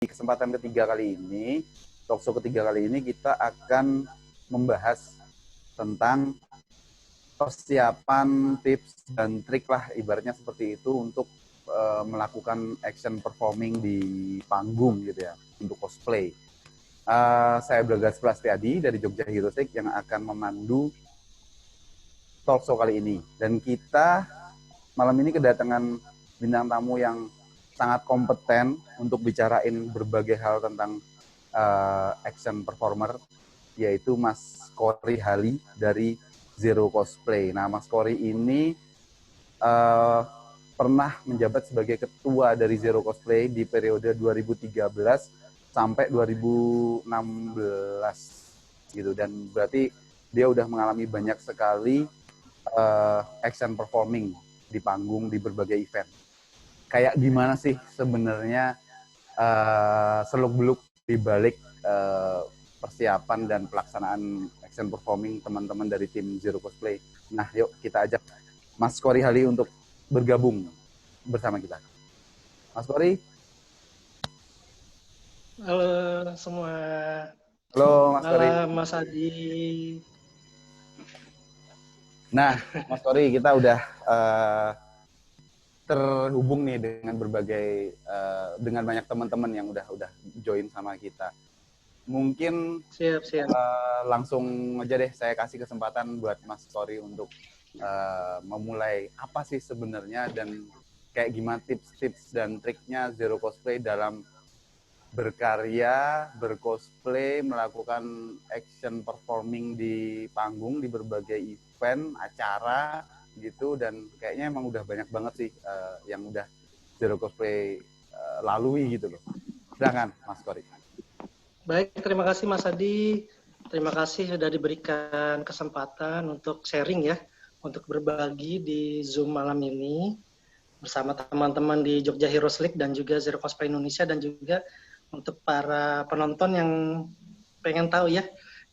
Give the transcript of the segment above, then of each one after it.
kesempatan ketiga kali ini, talkshow ketiga kali ini kita akan membahas tentang persiapan, tips dan trik lah ibaratnya seperti itu untuk melakukan action performing di panggung gitu ya, untuk cosplay. Saya Bragas Prastiadi dari Jogja Heroes yang akan memandu talkshow kali ini. Dan kita malam ini kedatangan bintang tamu yang sangat kompeten untuk bicarain berbagai hal tentang action performer, yaitu Mas Kory Hali dari Zero Cosplay. Nah, Mas Kory ini pernah menjabat sebagai ketua dari Zero Cosplay di periode 2013 sampai 2016 gitu, dan berarti dia udah mengalami banyak sekali action performing di panggung di berbagai event. Kayak gimana sih sebenarnya seluk-beluk di balik persiapan dan pelaksanaan action performing teman-teman dari tim Zero Cosplay. Nah, yuk kita ajak Mas Kory Hali untuk bergabung bersama kita. Mas Kory. Halo semua. Halo Mas Kory. Malam Mas Adi. Nah, Mas Kory, kita udah terhubung nih dengan berbagai dengan banyak teman-teman yang udah join sama kita. Mungkin siap. Langsung aja deh saya kasih kesempatan buat Mas Kory untuk memulai apa sih sebenarnya dan kayak gimana tips-tips dan triknya Zero Cosplay dalam berkarya, bercosplay, melakukan action performing di panggung, di berbagai event, acara gitu, dan kayaknya emang udah banyak banget sih yang udah Zero Cosplay lalui gitu loh. Silakan Mas Kory. Baik, terima kasih Mas Adi. Terima kasih sudah diberikan kesempatan untuk sharing ya, untuk berbagi di Zoom malam ini bersama teman-teman di Jogja Heroes League dan juga Zero Cosplay Indonesia, dan juga untuk para penonton yang pengen tahu ya,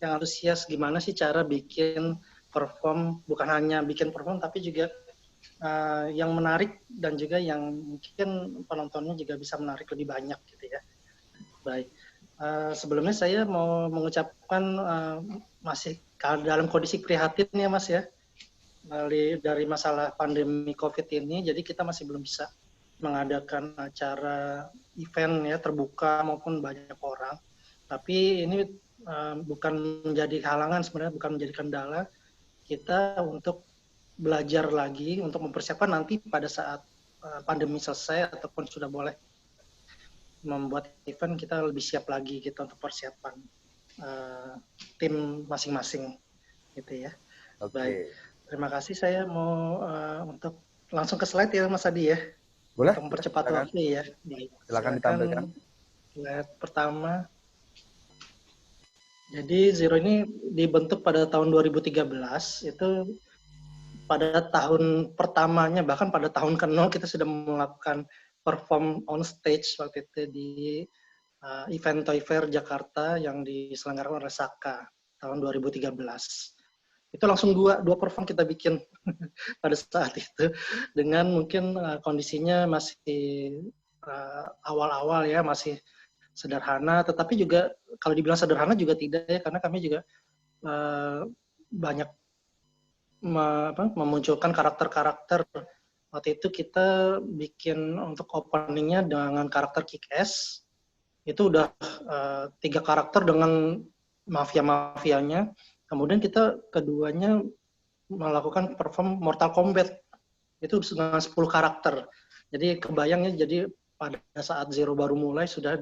yang antusias gimana sih cara bikin perform, bukan hanya bikin perform tapi juga yang menarik dan juga yang mungkin penontonnya juga bisa menarik lebih banyak gitu ya. Baik, sebelumnya saya mau mengucapkan masih dalam kondisi prihatin ya Mas ya, dari masalah pandemi COVID ini, jadi kita masih belum bisa mengadakan acara event ya terbuka maupun banyak orang. Tapi ini bukan menjadi halangan sebenarnya, bukan menjadi kendala kita untuk belajar lagi untuk mempersiapkan nanti pada saat pandemi selesai ataupun sudah boleh membuat event, kita lebih siap lagi gitu untuk persiapan tim masing-masing gitu ya. Okay. Baik, terima kasih. Saya mau untuk langsung ke slide ya Mas Adi ya. Boleh, untuk mempercepat waktu ya. Baik, silakan ditampilkan. Slide pertama. Jadi Zero ini dibentuk pada tahun 2013, itu pada tahun pertamanya, bahkan pada tahun ke-0 kita sudah melakukan perform on stage waktu itu di event Toy Fair Jakarta yang diselenggarakan oleh Saka tahun 2013. Itu langsung dua perform kita bikin pada saat itu, dengan mungkin kondisinya masih awal-awal ya, masih sederhana, tetapi juga kalau dibilang sederhana juga tidak ya, karena kami juga banyak memunculkan karakter-karakter. Waktu itu kita bikin untuk openingnya dengan karakter Kick-Ass, itu udah 3 karakter dengan mafia-mafianya. Kemudian kita keduanya melakukan perform Mortal Kombat, itu dengan 10 karakter. Jadi kebayangnya, jadi pada saat Zero baru mulai sudah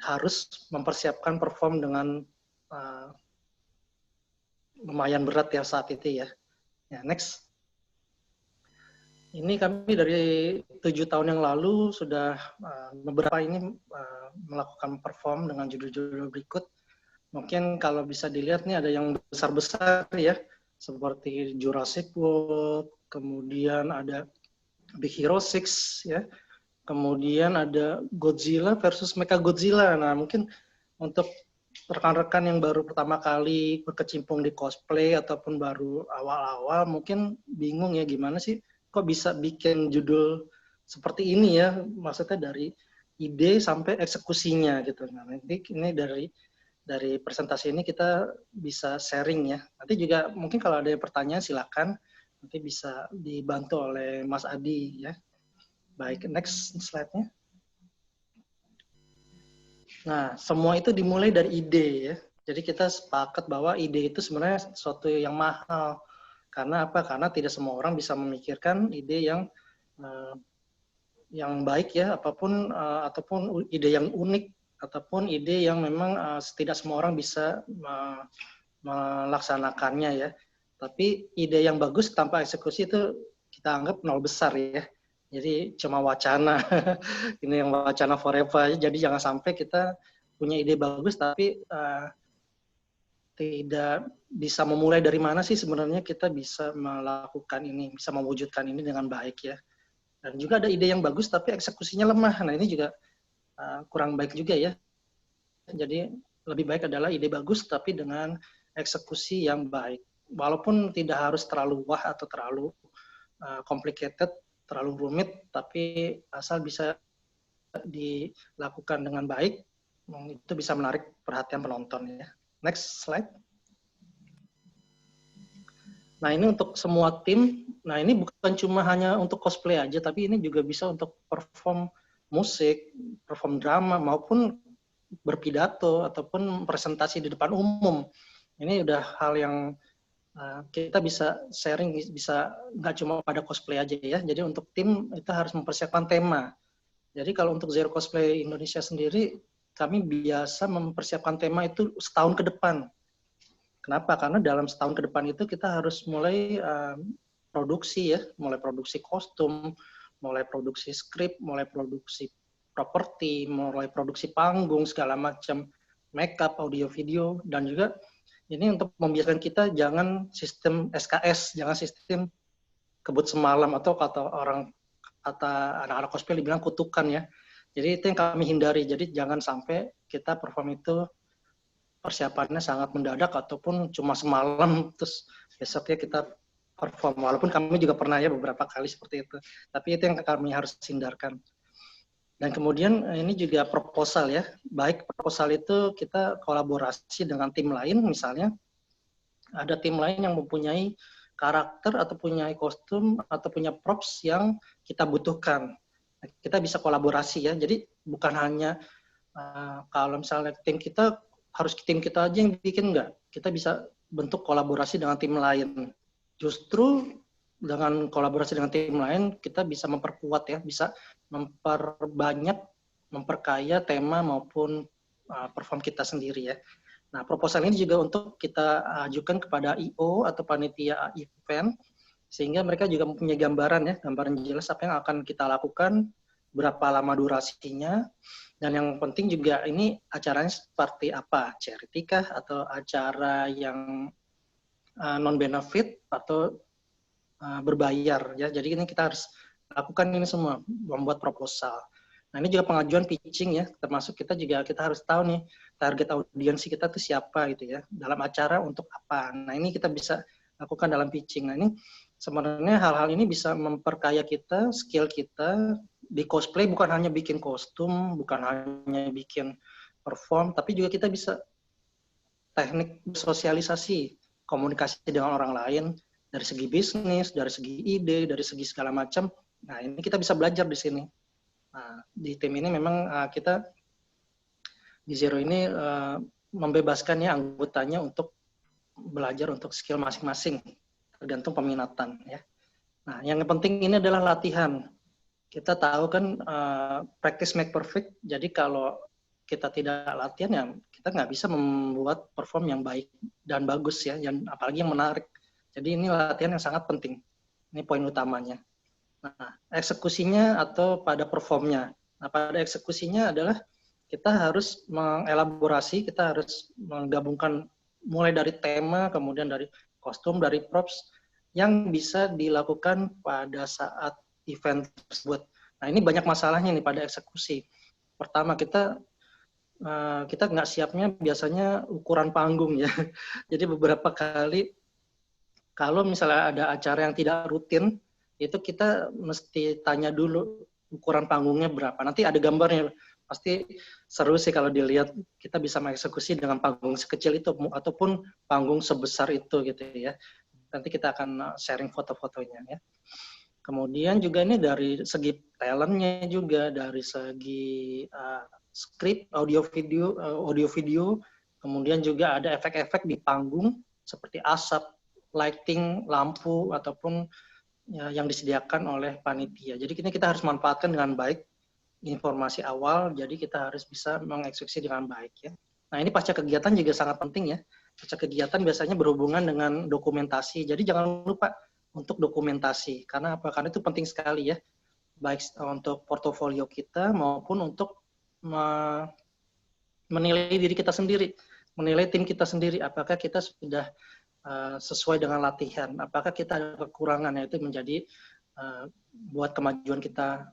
harus mempersiapkan perform dengan lumayan berat ya saat itu ya. Ya, next. Ini kami dari 7 tahun yang lalu sudah beberapa ini melakukan perform dengan judul-judul berikut. Mungkin kalau bisa dilihat nih ada yang besar-besar ya, seperti Jurassic World, kemudian ada Big Hero 6 ya, kemudian ada Godzilla versus Mechagodzilla. Nah, mungkin untuk rekan-rekan yang baru pertama kali berkecimpung di cosplay ataupun baru awal-awal mungkin bingung ya, gimana sih kok bisa bikin judul seperti ini ya, maksudnya dari ide sampai eksekusinya gitu. Nah, nanti ini dari presentasi ini kita bisa sharing ya. Nanti juga mungkin kalau ada pertanyaan silakan, nanti bisa dibantu oleh Mas Adi ya. Baik, next slide-nya. Nah, semua itu dimulai dari ide ya. Jadi kita sepakat bahwa ide itu sebenarnya sesuatu yang mahal. Karena apa? Karena tidak semua orang bisa memikirkan ide yang baik ya, ataupun ide yang unik, ataupun ide yang memang tidak semua orang bisa melaksanakannya ya. Tapi ide yang bagus tanpa eksekusi itu kita anggap nol besar ya. Jadi cuma wacana. Ini yang wacana forever. Jadi jangan sampai kita punya ide bagus tapi tidak bisa memulai dari mana sih sebenarnya kita bisa melakukan ini, bisa mewujudkan ini dengan baik ya. Dan juga ada ide yang bagus tapi eksekusinya lemah. Nah ini juga kurang baik juga ya. Jadi lebih baik adalah ide bagus tapi dengan eksekusi yang baik. Walaupun tidak harus terlalu wah atau terlalu complicated, terlalu rumit, tapi asal bisa dilakukan dengan baik, itu bisa menarik perhatian penonton ya. Next slide. Nah ini untuk semua tim. Nah ini bukan cuma hanya untuk cosplay aja, tapi ini juga bisa untuk perform musik, perform drama, maupun berpidato ataupun presentasi di depan umum. Ini udah hal yang kita bisa sharing, bisa nggak cuma pada cosplay aja ya. Jadi untuk tim itu harus mempersiapkan tema. Jadi kalau untuk Zero Cosplay Indonesia sendiri, kami biasa mempersiapkan tema itu setahun ke depan. Kenapa? Karena dalam setahun ke depan itu kita harus mulai produksi ya, mulai produksi kostum, mulai produksi skrip, mulai produksi properti, mulai produksi panggung, segala macam, makeup, audio, video, dan juga ini untuk membiasakan kita jangan sistem SKS, jangan sistem kebut semalam atau kata anak-anak cosplay dibilang kutukan ya. Jadi itu yang kami hindari. Jadi jangan sampai kita perform itu persiapannya sangat mendadak ataupun cuma semalam terus besoknya kita perform. Walaupun kami juga pernah ya beberapa kali seperti itu. Tapi itu yang kami harus hindarkan. Dan kemudian ini juga proposal ya. Baik proposal itu kita kolaborasi dengan tim lain, misalnya ada tim lain yang mempunyai karakter atau punya kostum atau punya props yang kita butuhkan. Kita bisa kolaborasi ya. Jadi bukan hanya kalau misalnya tim kita harus tim kita aja yang bikin, enggak. Kita bisa bentuk kolaborasi dengan tim lain. Justru dengan kolaborasi dengan tim lain kita bisa memperkuat ya, bisa memperbanyak, memperkaya tema maupun perform kita sendiri ya. Nah, proposal ini juga untuk kita ajukan kepada IO atau panitia event, sehingga mereka juga mempunyai gambaran ya, gambaran jelas apa yang akan kita lakukan, berapa lama durasinya, dan yang penting juga ini acaranya seperti apa, charity kah, atau acara yang non-benefit, atau berbayar ya. Jadi ini kita harus lakukan ini semua, membuat proposal. Nah ini juga pengajuan pitching ya, termasuk kita harus tahu nih target audiensi kita tuh siapa gitu ya, dalam acara untuk apa. Nah ini kita bisa lakukan dalam pitching. Nah ini sebenarnya hal-hal ini bisa memperkaya kita, skill kita di cosplay, bukan hanya bikin kostum, bukan hanya bikin perform, tapi juga kita bisa teknik sosialisasi, komunikasi dengan orang lain, dari segi bisnis, dari segi ide, dari segi segala macam. Nah ini kita bisa belajar di sini. Nah, di tim ini memang kita di Zero ini membebaskan ya anggotanya untuk belajar untuk skill masing-masing, tergantung peminatan ya. Nah, yang penting ini adalah latihan. Kita tahu kan practice make perfect. Jadi kalau kita tidak latihan ya kita nggak bisa membuat perform yang baik dan bagus ya, yang apalagi yang menarik. Jadi ini latihan yang sangat penting. Ini poin utamanya. Nah, eksekusinya atau pada performnya. Nah, pada eksekusinya adalah kita harus mengelaborasi, kita harus menggabungkan mulai dari tema, kemudian dari kostum, dari props, yang bisa dilakukan pada saat event tersebut. Nah, ini banyak masalahnya nih pada eksekusi. Pertama, kita nggak siapnya biasanya ukuran panggung ya. Jadi beberapa kali, kalau misalnya ada acara yang tidak rutin, itu kita mesti tanya dulu ukuran panggungnya berapa. Nanti ada gambarnya, pasti seru sih kalau dilihat kita bisa mengeksekusi dengan panggung sekecil itu ataupun panggung sebesar itu gitu ya. Nanti kita akan sharing foto-fotonya ya. Kemudian juga ini dari segi talentnya juga, dari segi skrip, audio video, kemudian juga ada efek-efek di panggung seperti asap, lighting, lampu, ataupun ya, yang disediakan oleh panitia. Jadi kita harus manfaatkan dengan baik informasi awal, jadi kita harus bisa mengeksekusi dengan baik ya. Nah ini pasca kegiatan juga sangat penting ya. Pasca kegiatan biasanya berhubungan dengan dokumentasi, jadi jangan lupa untuk dokumentasi. Karena apa? Karena itu penting sekali ya, baik untuk portofolio kita maupun untuk menilai diri kita sendiri, menilai tim kita sendiri, apakah kita sudah sesuai dengan latihan, apakah kita ada kekurangan, yaitu menjadi buat kemajuan kita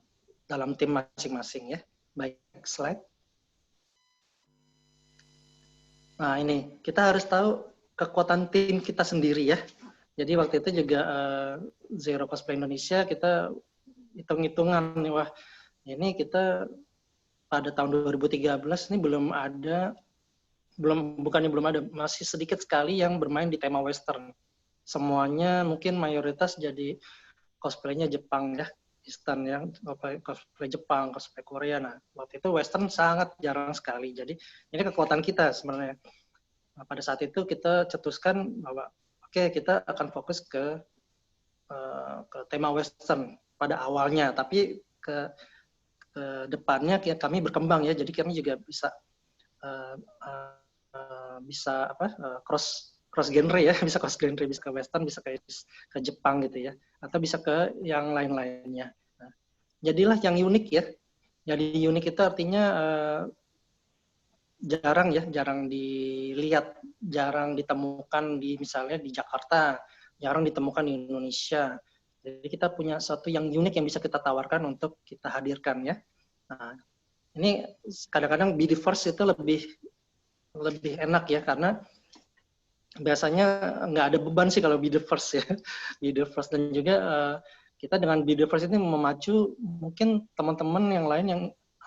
dalam tim masing-masing ya. Baik, slide. Nah ini, kita harus tahu kekuatan tim kita sendiri ya. Jadi waktu itu juga Zero Cosplay Indonesia kita hitung-hitungan nih, wah ini kita pada tahun 2013 ini bukannya belum ada, masih sedikit sekali yang bermain di tema western. Semuanya mungkin mayoritas jadi cosplaynya Jepang ya. Eastern ya, cosplay Jepang, cosplay Korea. Nah, waktu itu Western sangat jarang sekali. Jadi ini kekuatan kita sebenarnya. Nah, pada saat itu kita cetuskan bahwa oke, kita akan fokus ke tema Western pada awalnya, tapi ke depannya kami berkembang ya. Jadi kami juga bisa cross genre ya, bisa cross genre, bisa ke Western, bisa ke Jepang gitu ya, atau bisa ke yang lain-lainnya. Nah, jadilah yang unik ya. Jadi unik itu artinya jarang dilihat, jarang ditemukan di misalnya di Jakarta, jarang ditemukan di Indonesia. Jadi kita punya satu yang unik yang bisa kita tawarkan untuk kita hadirkan ya. Nah, ini kadang-kadang be the first itu lebih enak ya, karena biasanya nggak ada beban sih kalau be the first ya. Be the first, dan juga kita dengan be the first ini memacu mungkin teman-teman yang lain yang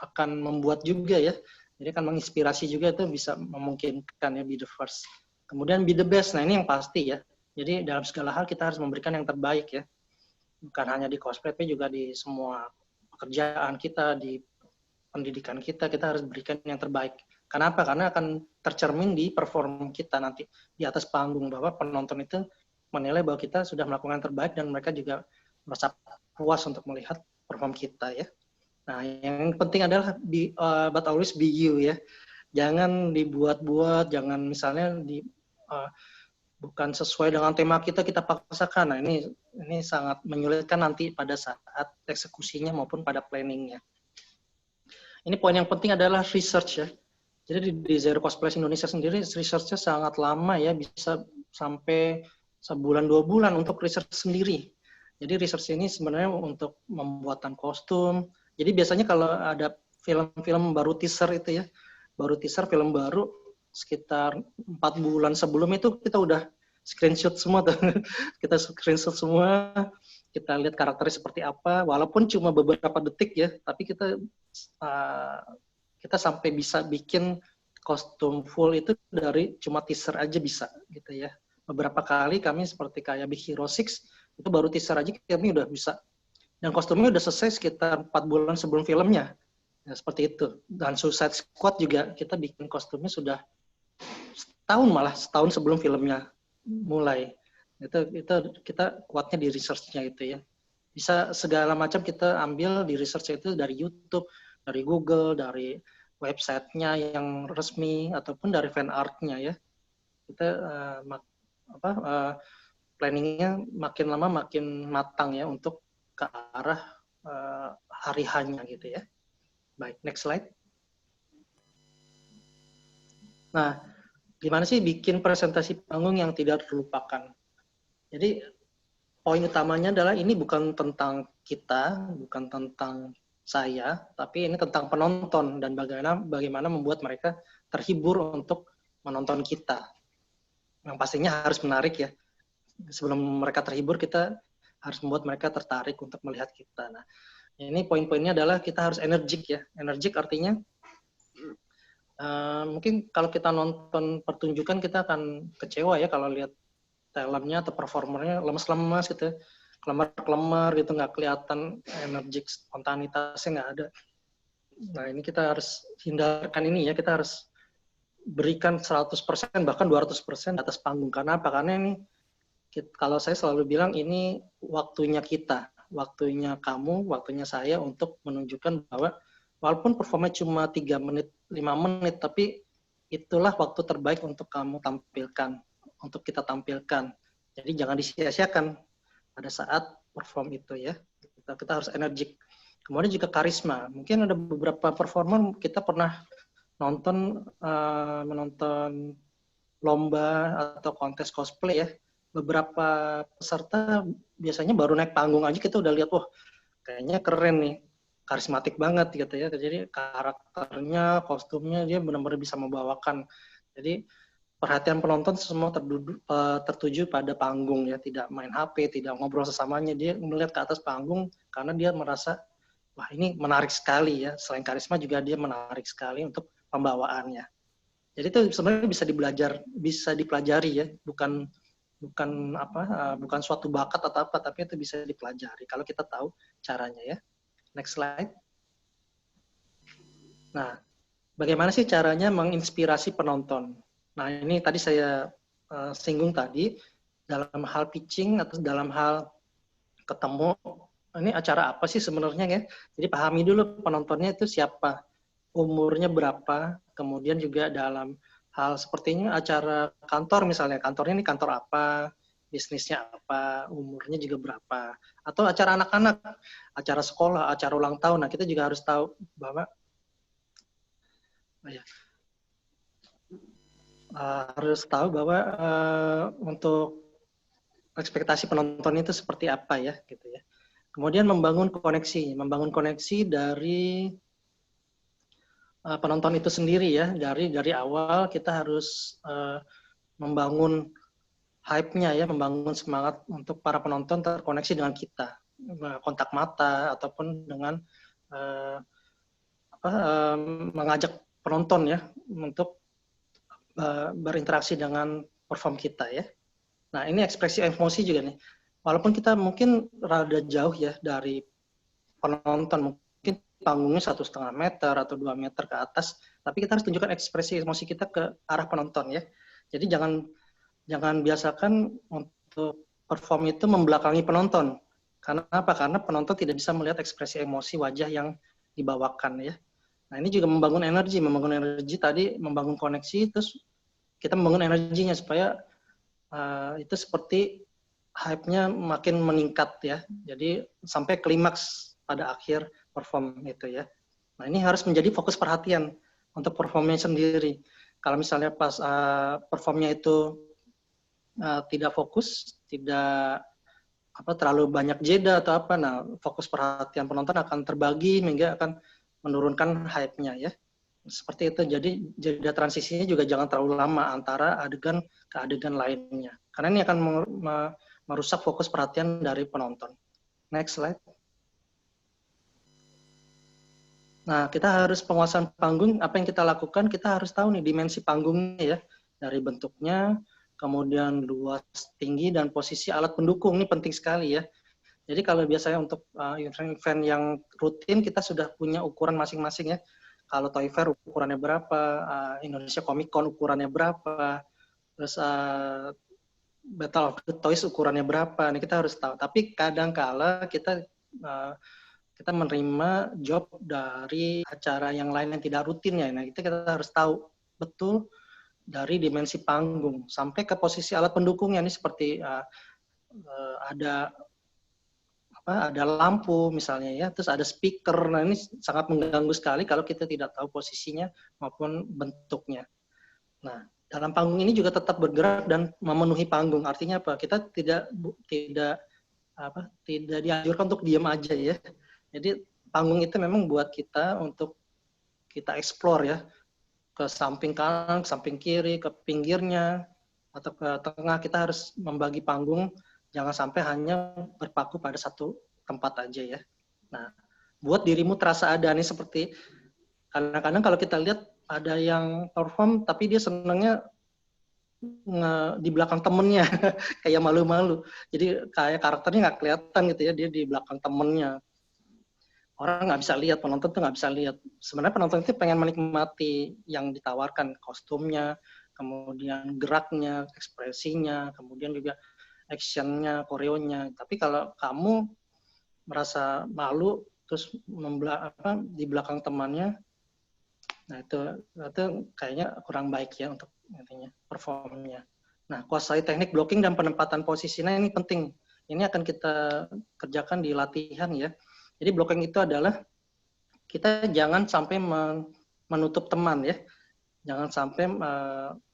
akan membuat juga ya. Jadi akan menginspirasi juga, itu bisa memungkinkan ya be the first. Kemudian be the best, nah ini yang pasti ya. Jadi dalam segala hal kita harus memberikan yang terbaik ya. Bukan hanya di cosplay, tapi juga di semua pekerjaan kita, di pendidikan kita harus berikan yang terbaik. Kenapa? Karena akan tercermin di perform kita nanti di atas panggung, bahwa penonton itu menilai bahwa kita sudah melakukan yang terbaik dan mereka juga merasa puas untuk melihat perform kita ya. Nah, yang penting adalah but always be you ya. Jangan dibuat-buat, jangan misalnya bukan sesuai dengan tema kita paksakan. Nah, ini sangat menyulitkan nanti pada saat eksekusinya maupun pada planningnya. Ini poin yang penting adalah research ya. Jadi di Zero Cosplay Indonesia sendiri research-nya sangat lama ya, bisa sampai sebulan 2 bulan untuk research sendiri. Jadi research ini sebenarnya untuk pembuatan kostum. Jadi biasanya kalau ada film-film baru teaser itu ya, baru teaser film baru sekitar 4 bulan sebelum itu kita udah screenshot semua tuh. Kita screenshot semua, kita lihat karakternya seperti apa, walaupun cuma beberapa detik ya, tapi kita sampai bisa bikin kostum full itu dari cuma teaser aja bisa gitu ya. Beberapa kali kami seperti kayak Big Hero 6 itu baru teaser aja kami udah bisa. Dan kostumnya udah selesai sekitar 4 bulan sebelum filmnya. Ya, seperti itu. Dan Suicide Squad juga kita bikin kostumnya sudah setahun sebelum filmnya mulai. Itu kita kuatnya di research-nya itu ya. Bisa segala macam kita ambil di research itu, dari YouTube, dari Google, dari websitenya yang resmi, ataupun dari fan art-nya ya. Kita planningnya makin lama makin matang ya, untuk ke arah hari hanya gitu ya. Baik, next slide. Nah, gimana sih bikin presentasi panggung yang tidak terlupakan? Jadi poin utamanya adalah ini bukan tentang kita, bukan tentang saya, tapi ini tentang penonton dan bagaimana membuat mereka terhibur untuk menonton kita. Yang pastinya harus menarik ya. Sebelum mereka terhibur, kita harus membuat mereka tertarik untuk melihat kita. Nah, ini poin-poinnya adalah kita harus energik ya. Energik artinya Mungkin kalau kita nonton pertunjukan kita akan kecewa ya kalau lihat talentnya atau performernya lemes-lemes gitu, kelemar-kelemar gitu, nggak kelihatan energik, spontanitasnya nggak ada. Nah ini kita harus hindarkan ini ya, kita harus berikan 100% bahkan 200% di atas panggung. Karena apa? Karena ini kalau saya selalu bilang ini waktunya kita, waktunya kamu, waktunya saya untuk menunjukkan bahwa walaupun performanya cuma 3 menit, 5 menit, tapi itulah waktu terbaik untuk kamu tampilkan, untuk kita tampilkan. Jadi jangan disia-siakan pada saat perform itu ya. Kita harus energik. Kemudian juga karisma. Mungkin ada beberapa performer kita pernah menonton lomba atau kontes cosplay ya. Beberapa peserta biasanya baru naik panggung aja kita udah lihat, wah kayaknya keren nih, karismatik banget gitu ya. Jadi karakternya, kostumnya dia benar-benar bisa membawakan. Jadi perhatian penonton semua tertuju pada panggung ya, tidak main HP, tidak ngobrol sesamanya, dia melihat ke atas panggung karena dia merasa wah ini menarik sekali ya. Selain karisma juga dia menarik sekali untuk pembawaannya. Jadi itu sebenarnya bisa dipelajari ya, bukan suatu bakat atau apa, tapi itu bisa dipelajari kalau kita tahu caranya ya. Next slide. Nah, bagaimana sih caranya menginspirasi penonton? Nah, ini tadi saya singgung tadi, dalam hal pitching atau dalam hal ketemu, ini acara apa sih sebenarnya ya? Jadi pahami dulu penontonnya itu siapa, umurnya berapa, kemudian juga dalam hal sepertinya acara kantor misalnya, kantornya ini kantor apa, bisnisnya apa, umurnya juga berapa, atau acara anak-anak, acara sekolah, acara ulang tahun. Nah, kita juga harus tahu bahwa untuk ekspektasi penonton itu seperti apa ya, gitu ya. Kemudian membangun koneksi dari penonton itu sendiri ya, dari awal kita harus membangun hype-nya ya, membangun semangat untuk para penonton terkoneksi dengan kita, kontak mata ataupun dengan mengajak penonton ya untuk berinteraksi dengan perform kita ya. Nah ini ekspresi emosi juga nih, walaupun kita mungkin rada jauh ya dari penonton, mungkin panggungnya 1,5 meter atau 2 meter ke atas, tapi kita harus tunjukkan ekspresi emosi kita ke arah penonton ya. Jadi jangan biasakan untuk perform itu membelakangi penonton. Karena apa? Karena penonton tidak bisa melihat ekspresi emosi wajah yang dibawakan ya. Nah ini juga membangun energi tadi, membangun koneksi, terus kita membangun energinya supaya itu seperti hype-nya makin meningkat ya. Jadi sampai klimaks pada akhir perform itu ya. Nah ini harus menjadi fokus perhatian untuk performnya sendiri. Kalau misalnya pas performnya itu tidak fokus, tidak terlalu banyak jeda atau apa, nah fokus perhatian penonton akan terbagi sehingga akan menurunkan hype-nya ya. Seperti itu. Jadi jeda transisinya juga jangan terlalu lama antara adegan ke adegan lainnya. Karena ini akan merusak fokus perhatian dari penonton. Next slide. Nah, kita harus penguasaan panggung. Apa yang kita lakukan, kita harus tahu nih dimensi panggungnya ya. Dari bentuknya, kemudian luas, tinggi, dan posisi alat pendukung. Ini penting sekali ya. Jadi kalau biasanya untuk event yang rutin, kita sudah punya ukuran masing-masing ya. Kalau Toy Fair ukurannya berapa, Indonesia Comic Con ukurannya berapa, terus Battle of the Toys ukurannya berapa, ini kita harus tahu. Tapi kadang-kala kita menerima job dari acara yang lain yang tidak rutin ya, nah kita harus tahu betul dari dimensi panggung sampai ke posisi alat pendukungnya. Ini seperti ada lampu misalnya ya, terus ada speaker. Nah ini sangat mengganggu sekali kalau kita tidak tahu posisinya maupun bentuknya. Nah dalam panggung ini juga tetap bergerak dan memenuhi panggung. Artinya apa? Kita tidak dianjurkan untuk diam aja ya. Jadi panggung itu memang buat kita untuk kita explore ya, ke samping kanan, ke samping kiri, ke pinggirnya atau ke tengah. Kita harus membagi panggung. Jangan sampai hanya berpaku pada satu tempat aja ya. Nah, buat dirimu terasa ada nih, seperti kadang-kadang kalau kita lihat ada yang perform tapi dia senangnya di belakang temennya kayak malu-malu, jadi kayak karakternya nggak kelihatan gitu ya, dia di belakang temennya, orang nggak bisa lihat, penonton tuh nggak bisa lihat. Sebenarnya penonton itu pengen menikmati yang ditawarkan, kostumnya, kemudian geraknya, ekspresinya, kemudian juga actionnya, koreonya. Tapi kalau kamu merasa malu terus di belakang temannya, nah itu kayaknya kurang baik ya untuk intinya performnya. Nah, kuasai teknik blocking dan penempatan posisinya ini penting. Ini akan kita kerjakan di latihan ya. Jadi blocking itu adalah kita jangan sampai menutup teman ya. Jangan sampai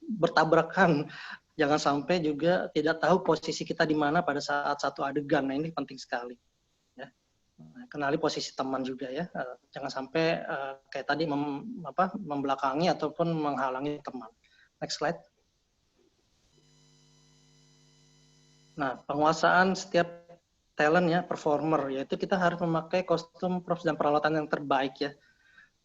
bertabrakan. Jangan sampai juga tidak tahu posisi kita di mana pada saat satu adegan. Nah, ini penting sekali. Ya. Kenali posisi teman juga ya, jangan sampai kayak tadi membelakangi ataupun menghalangi teman. Next slide. Nah, penguasaan setiap talent ya, performer, yaitu kita harus memakai kostum, props, dan peralatan yang terbaik ya.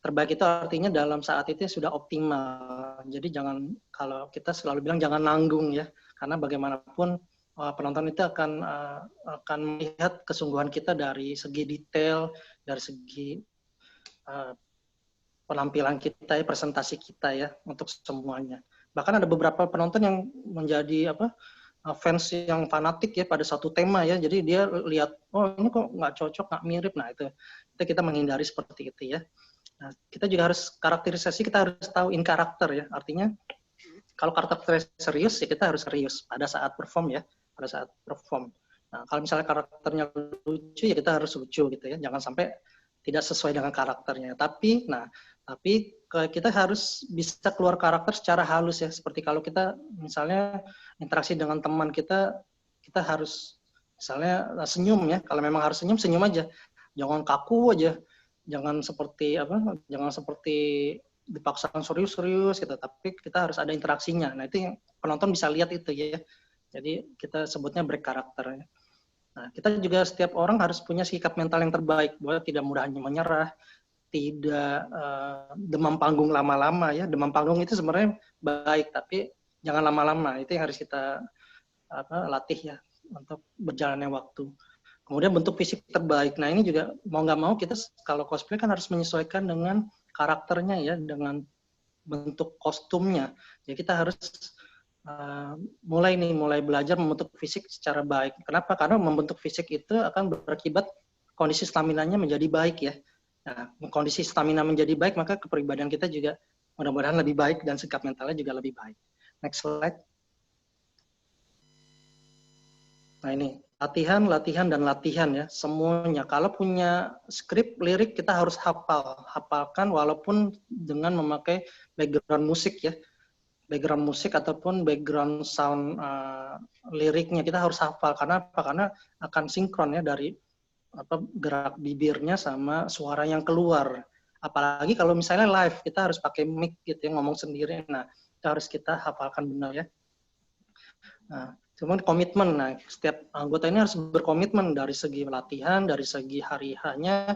Terbaik itu artinya dalam saat itu sudah optimal. Jadi jangan, kalau kita selalu bilang jangan nanggung ya, karena bagaimanapun penonton itu akan melihat kesungguhan kita dari segi detail, dari segi penampilan kita, presentasi kita ya untuk semuanya. Bahkan ada beberapa penonton yang menjadi fans yang fanatik ya pada satu tema ya. Jadi dia lihat, oh ini kok nggak cocok, nggak mirip. Nah itu kita menghindari seperti itu ya. Nah, kita juga harus karakterisasi, kita harus tahu in karakter ya. Artinya kalau karakter serius ya kita harus serius pada saat perform ya, pada saat perform. Nah, kalau misalnya karakternya lucu ya kita harus lucu gitu ya. Jangan sampai tidak sesuai dengan karakternya. Tapi kita harus bisa keluar karakter secara halus ya. Seperti kalau kita misalnya interaksi dengan teman kita harus misalnya senyum ya. Kalau memang harus senyum, senyum aja. Jangan kaku aja. Jangan seperti dipaksakan serius-serius gitu, tapi kita harus ada interaksinya. Nah, itu yang penonton bisa lihat itu ya. Jadi kita sebutnya break karakter ya. Nah, kita juga setiap orang harus punya sikap mental yang terbaik, bahwa tidak mudah menyerah, tidak demam panggung lama-lama ya. Demam panggung itu sebenarnya baik, tapi jangan lama-lama. Itu yang harus kita latih ya untuk berjalannya waktu. Kemudian bentuk fisik terbaik. Nah ini juga mau nggak mau kita kalau cosplay kan harus menyesuaikan dengan karakternya ya, dengan bentuk kostumnya. Jadi kita harus mulai belajar membentuk fisik secara baik. Kenapa? Karena membentuk fisik itu akan berakibat kondisi stamina-nya menjadi baik ya. Nah, kondisi stamina menjadi baik, maka kepribadian kita juga mudah-mudahan lebih baik dan sikap mentalnya juga lebih baik. Next slide. Nah ini latihan ya, semuanya. Kalau punya skrip lirik kita harus hafalkan walaupun dengan memakai background musik ya, background musik ataupun background sound liriknya kita harus hafal. Karena apa? Karena akan sinkron ya dari gerak bibirnya sama suara yang keluar. Apalagi kalau misalnya live kita harus pakai mic gitu ya, ngomong sendiri. Nah itu harus kita hafalkan benar ya. Nah, cuman komitmen. Nah, setiap anggota ini harus berkomitmen dari segi latihan, dari segi hari-harinya,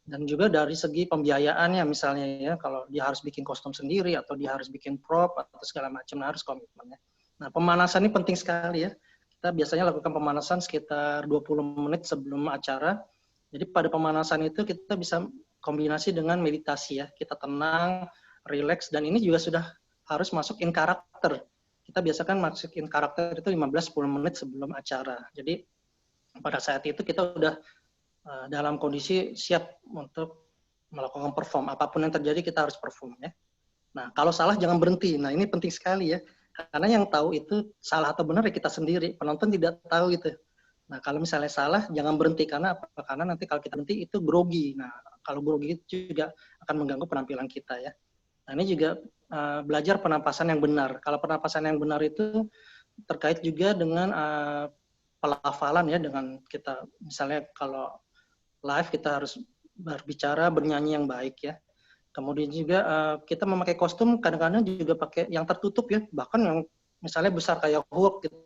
dan juga dari segi pembiayaannya misalnya ya. Kalau dia harus bikin kostum sendiri atau dia harus bikin prop atau segala macam, harus komitmennya. Nah, pemanasan ini penting sekali ya. Kita biasanya lakukan pemanasan sekitar 20 menit sebelum acara. Jadi pada pemanasan itu kita bisa kombinasi dengan meditasi ya. Kita tenang, relax, dan ini juga sudah harus masuk in karakter. Kita biasakan masukin karakter itu 15-10 menit sebelum acara. Jadi pada saat itu kita udah dalam kondisi siap untuk melakukan perform. Apapun yang terjadi kita harus perform ya. Nah, kalau salah jangan berhenti. Nah, ini penting sekali ya. Karena yang tahu itu salah atau benar ya kita sendiri. Penonton tidak tahu itu. Nah, kalau misalnya salah jangan berhenti. Karena apa? Karena nanti kalau kita berhenti itu grogi. Nah, kalau grogi itu juga akan mengganggu penampilan kita ya. Nah, ini juga belajar pernapasan yang benar. Kalau pernapasan yang benar itu terkait juga dengan pelafalan ya, dengan kita misalnya kalau live kita harus berbicara, bernyanyi yang baik ya. Kemudian juga kita memakai kostum kadang-kadang juga pakai yang tertutup ya, bahkan yang misalnya besar kayak Hulk gitu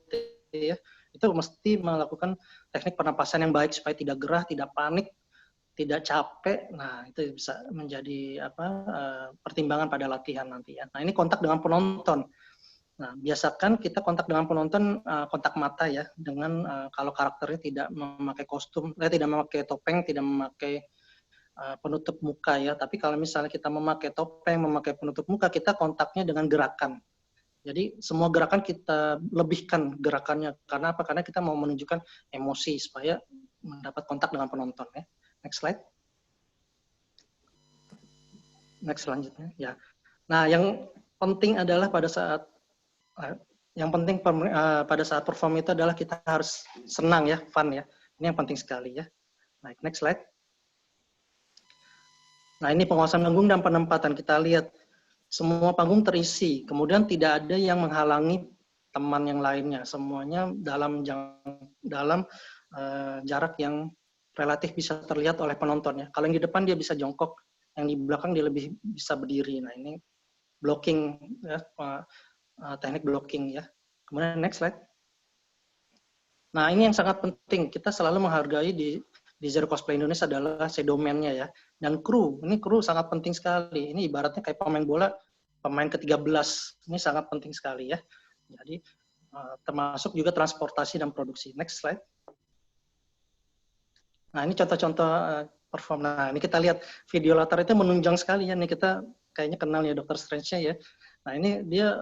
ya. Itu mesti melakukan teknik pernapasan yang baik supaya tidak gerah, tidak panik, tidak capek. Nah, itu bisa menjadi pertimbangan pada latihan nanti ya. Nah, ini kontak dengan penonton. Nah, biasakan kita kontak dengan penonton, kontak mata ya, dengan kalau karakternya tidak memakai kostum, tidak memakai topeng, tidak memakai penutup muka ya. Tapi kalau misalnya kita memakai topeng, memakai penutup muka, kita kontaknya dengan gerakan. Jadi semua gerakan kita lebihkan gerakannya. Karena apa? Karena kita mau menunjukkan emosi supaya mendapat kontak dengan penonton ya. Next slide. Next selanjutnya ya. Nah, yang penting adalah pada saat pada saat perform itu adalah kita harus senang ya, fun ya. Ini yang penting sekali ya. Baik, next slide. Nah, ini penguasaan panggung dan penempatan. Kita lihat semua panggung terisi, kemudian tidak ada yang menghalangi teman yang lainnya. Semuanya dalam jarak yang relatif bisa terlihat oleh penonton ya. Kalau yang di depan dia bisa jongkok, yang di belakang dia lebih bisa berdiri. Nah, ini blocking ya, teknik blocking ya. Kemudian next slide. Nah, ini yang sangat penting. Kita selalu menghargai di Zero Cosplay Indonesia adalah shadow man-nya ya. Dan kru, ini kru sangat penting sekali. Ini ibaratnya kayak pemain bola, pemain ke-13. Ini sangat penting sekali ya. Jadi, termasuk juga transportasi dan produksi. Next slide. Nah, ini contoh-contoh perform. Nah, ini kita lihat video latar itu menunjang sekali ya. Ini kita kayaknya kenal ya Dr. Strange-nya ya. Nah, ini dia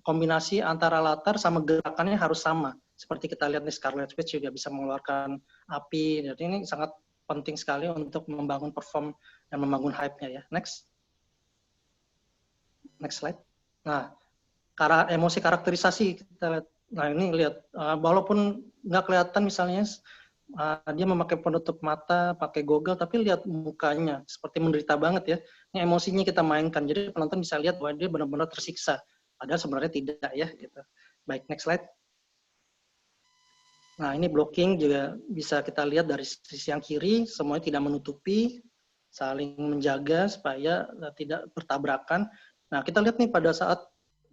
kombinasi antara latar sama gerakannya harus sama. Seperti kita lihat nih Scarlet Witch juga bisa mengeluarkan api. Jadi ini sangat penting sekali untuk membangun perform dan membangun hype-nya ya. Next. Next slide. Nah, emosi karakterisasi kita lihat. Nah, ini lihat walaupun nggak kelihatan misalnya dia memakai penutup mata, pakai goggle, tapi lihat mukanya seperti menderita banget ya. Ini emosinya kita mainkan. Jadi penonton bisa lihat bahwa dia benar-benar tersiksa. Padahal sebenarnya tidak ya gitu. Baik, next slide. Nah, ini blocking juga bisa kita lihat dari sisi yang kiri, semuanya tidak menutupi, saling menjaga supaya tidak bertabrakan. Nah, kita lihat nih pada saat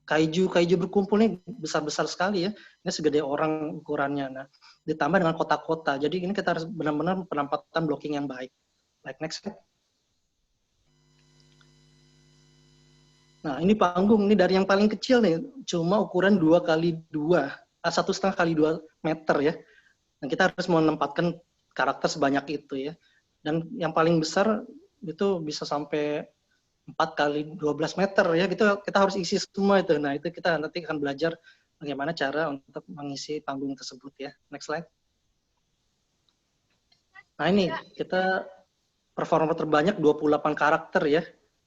kaiju berkumpul nih besar-besar sekali ya. Ini segede orang ukurannya. Nah, ditambah dengan kota-kota. Jadi ini kita harus benar-benar penempatan blocking yang baik. Like next slide. Nah, ini panggung, ini dari yang paling kecil nih, cuma ukuran 2x2, 1,5 x 2 meter ya. Dan kita harus menempatkan karakter sebanyak itu ya. Dan yang paling besar itu bisa sampai 4x12 meter ya, gitu kita harus isi semua itu. Nah, itu kita nanti akan belajar bagaimana cara untuk mengisi panggung tersebut ya. Next slide. Nah, ini kita performer terbanyak 28 karakter ya.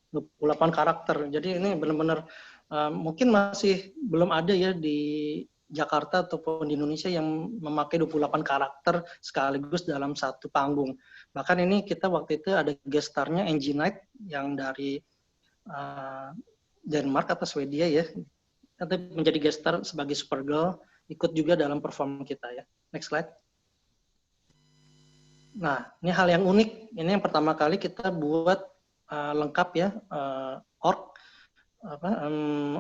28 karakter. Jadi ini benar-benar mungkin masih belum ada ya di Jakarta ataupun di Indonesia yang memakai 28 karakter sekaligus dalam satu panggung. Bahkan ini kita waktu itu ada guest star-nya Angie Knight yang dari Denmark atau Swedia ya. Nanti menjadi guest star sebagai Supergirl, ikut juga dalam perform kita ya. Next slide. Nah, ini hal yang unik. Ini yang pertama kali kita buat lengkap ya, org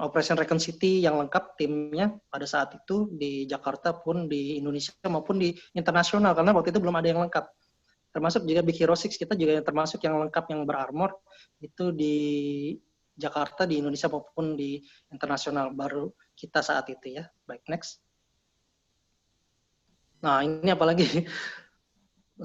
Operation Recon City yang lengkap timnya pada saat itu di Jakarta pun di Indonesia maupun di internasional karena waktu itu belum ada yang lengkap. Termasuk juga Big Hero 6 kita juga yang termasuk yang lengkap yang berarmor itu di Jakarta, di Indonesia maupun di internasional baru kita saat itu ya. Baik, next. Nah, ini apalagi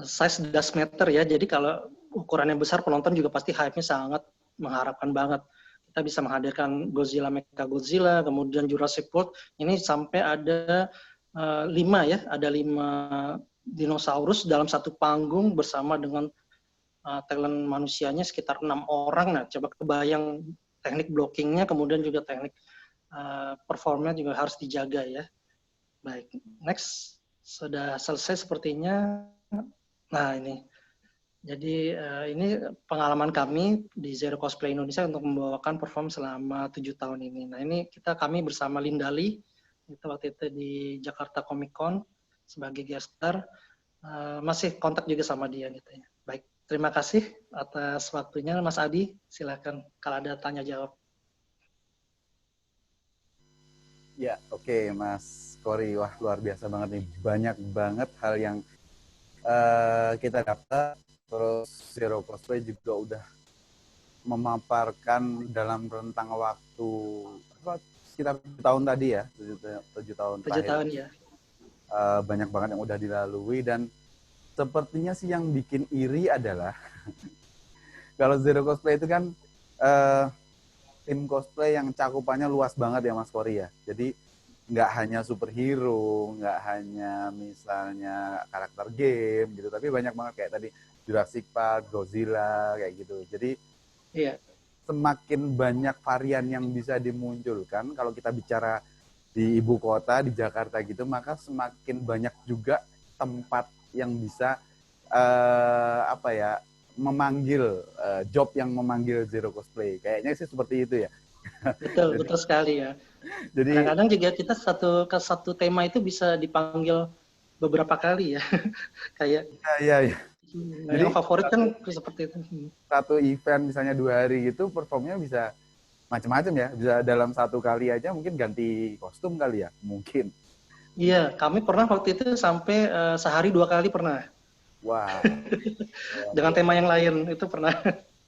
size das meter ya. Jadi kalau ukurannya besar penonton juga pasti hype-nya sangat mengharapkan banget. Kita bisa menghadirkan Godzilla, Mechagodzilla, kemudian Jurassic World. Ini sampai ada 5 ya, ada 5 dinosaurus dalam satu panggung bersama dengan talent manusianya sekitar 6 orang. Nah, coba kebayang teknik blockingnya, kemudian juga teknik performnya juga harus dijaga ya. Baik, next. Sudah selesai sepertinya. Nah, ini. Jadi ini pengalaman kami di Zero Cosplay Indonesia untuk membawakan perform selama 7 tahun ini. Nah, ini kami bersama Lindali, itu waktu itu di Jakarta Comic Con sebagai guest star, masih kontak juga sama dia gitu ya. Baik, terima kasih atas waktunya Mas Adi. Silakan kalau ada tanya jawab. Ya, oke, Mas Kori. Wah, luar biasa banget nih. Banyak banget hal yang kita dapat, terus Zero Cosplay juga udah memaparkan dalam rentang waktu sekitar 7 tahun tadi ya, 7 tahun 7 terakhir. tahun ya. Banyak banget yang udah dilalui, dan sepertinya sih yang bikin iri adalah kalau Zero Cosplay itu kan tim cosplay yang cakupannya luas banget ya Mas Kori ya. Jadi nggak hanya superhero, nggak hanya misalnya karakter game gitu, tapi banyak banget kayak tadi Jurassic Park, Godzilla kayak gitu. Jadi Iya. semakin banyak varian yang bisa dimunculkan kalau kita bicara di ibu kota, di Jakarta gitu, maka semakin banyak juga tempat yang bisa memanggil job yang memanggil Zero Cosplay. Kayaknya sih seperti itu ya. Betul, Jadi, betul sekali ya. jadi Kadang-kadang juga kita satu tema itu bisa dipanggil beberapa kali ya. Kayak ya, ya. Jadi yang favorit kan seperti itu. satu event misalnya 2 hari gitu performnya bisa macam-macam ya, bisa dalam satu kali aja mungkin ganti kostum kali ya, mungkin. Iya, kami pernah waktu itu sampai sehari 2 kali pernah. Wah, Dengan tema yang lain itu pernah.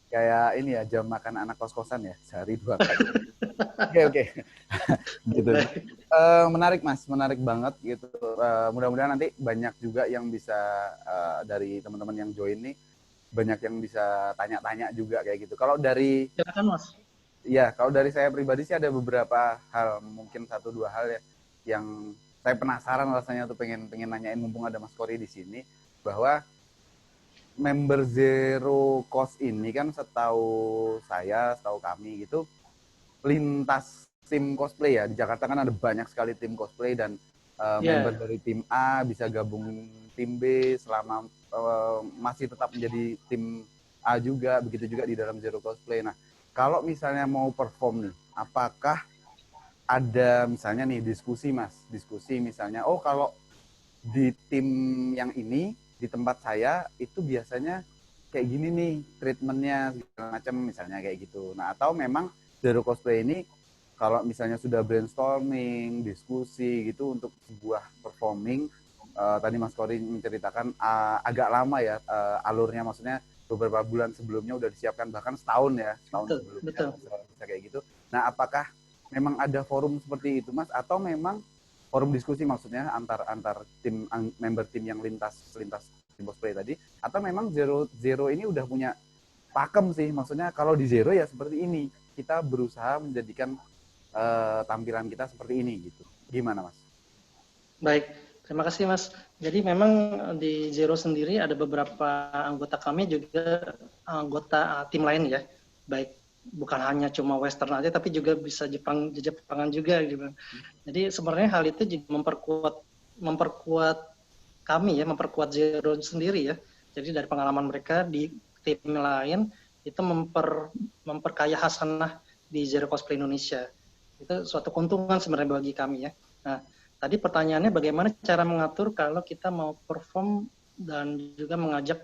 kayak ini ya, jam makan anak kos-kosan ya, sehari 2 kali. Oke. Gitu. Menarik Mas, menarik banget gitu. Mudah-mudahan nanti banyak juga yang bisa dari teman-teman yang join nih, banyak yang bisa tanya-tanya juga kayak gitu. Silakan Mas. Kalau dari saya pribadi sih ada beberapa hal, mungkin 1-2 hal ya, yang saya penasaran rasanya tuh, pengen nanyain mumpung ada Mas Kori di sini, bahwa member Zero Cost ini kan setahu kami gitu, lintas tim cosplay ya. Di Jakarta kan ada banyak sekali tim cosplay, dan member dari tim A bisa gabung tim B selama masih tetap menjadi tim A juga, begitu juga di dalam Zero Cosplay. Nah, kalau misalnya mau perform nih, apakah ada misalnya nih diskusi misalnya, oh kalau di tim yang ini, di tempat saya itu biasanya kayak gini nih treatmentnya segala macam misalnya kayak gitu. Nah, atau memang Zero Cosplay ini kalau misalnya sudah brainstorming, diskusi gitu untuk sebuah performing, tadi Mas Kori menceritakan agak lama ya alurnya, maksudnya beberapa bulan sebelumnya udah disiapkan, bahkan setahun sebelumnya bisa kayak gitu. Nah, apakah memang ada forum seperti itu Mas, atau memang forum diskusi maksudnya antar tim, member tim yang lintas tim cosplay tadi, atau memang Zero ini udah punya pakem sih, maksudnya kalau di Zero ya seperti ini, kita berusaha menjadikan tampilan kita seperti ini gitu. Gimana Mas? Baik, terima kasih Mas. Jadi memang di Zero sendiri ada beberapa anggota kami juga anggota tim lain ya. Baik, bukan hanya cuma Western aja, tapi juga bisa Jepangan juga gitu. Jadi sebenarnya hal itu juga memperkuat kami ya, memperkuat Zero sendiri ya. Jadi dari pengalaman mereka di tim lain itu memperkaya hasanah di Zero Cosplay Indonesia. Itu suatu keuntungan sebenarnya bagi kami ya. Nah, tadi pertanyaannya bagaimana cara mengatur kalau kita mau perform dan juga mengajak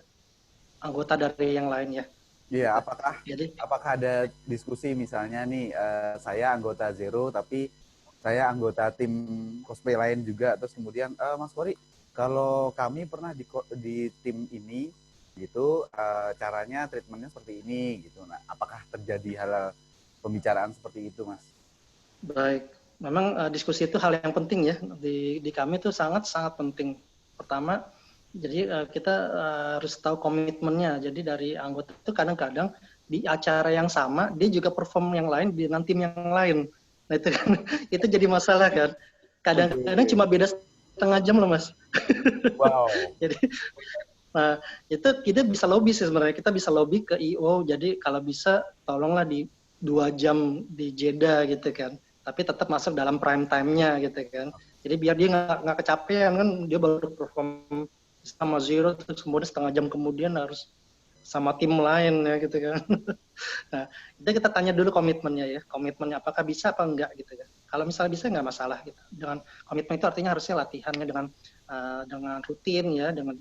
anggota dari yang lain ya. Iya, apakah ada diskusi misalnya nih, saya anggota Zero tapi saya anggota tim cosplay lain juga, terus kemudian Mas Kori, kalau kami pernah di tim ini gitu, caranya treatmentnya seperti ini gitu. Nah, apakah terjadi hal pembicaraan seperti itu Mas? Baik, memang diskusi itu hal yang penting ya, di kami itu sangat penting. Pertama, jadi kita harus tahu komitmennya. Jadi dari anggota itu kadang-kadang di acara yang sama dia juga perform yang lain dengan tim yang lain. Nah itu kan itu jadi masalah kan. Kadang-kadang cuma beda setengah jam loh Mas. Wow. Jadi nah itu kita bisa lobby sih sebenarnya. Kita bisa lobby ke IO. Jadi kalau bisa tolonglah di 2 jam di jeda gitu kan. Tapi tetap masuk dalam prime time-nya gitu kan. Jadi biar dia nggak kecapean kan, dia baru perform sama Zero terus kemudian setengah jam kemudian harus sama tim lain ya gitu kan. Nah, itu kita tanya dulu komitmennya apakah bisa apa enggak gitu kan. Kalau misalnya bisa nggak masalah gitu. Dengan komitmen itu artinya harusnya latihannya dengan rutin ya, dengan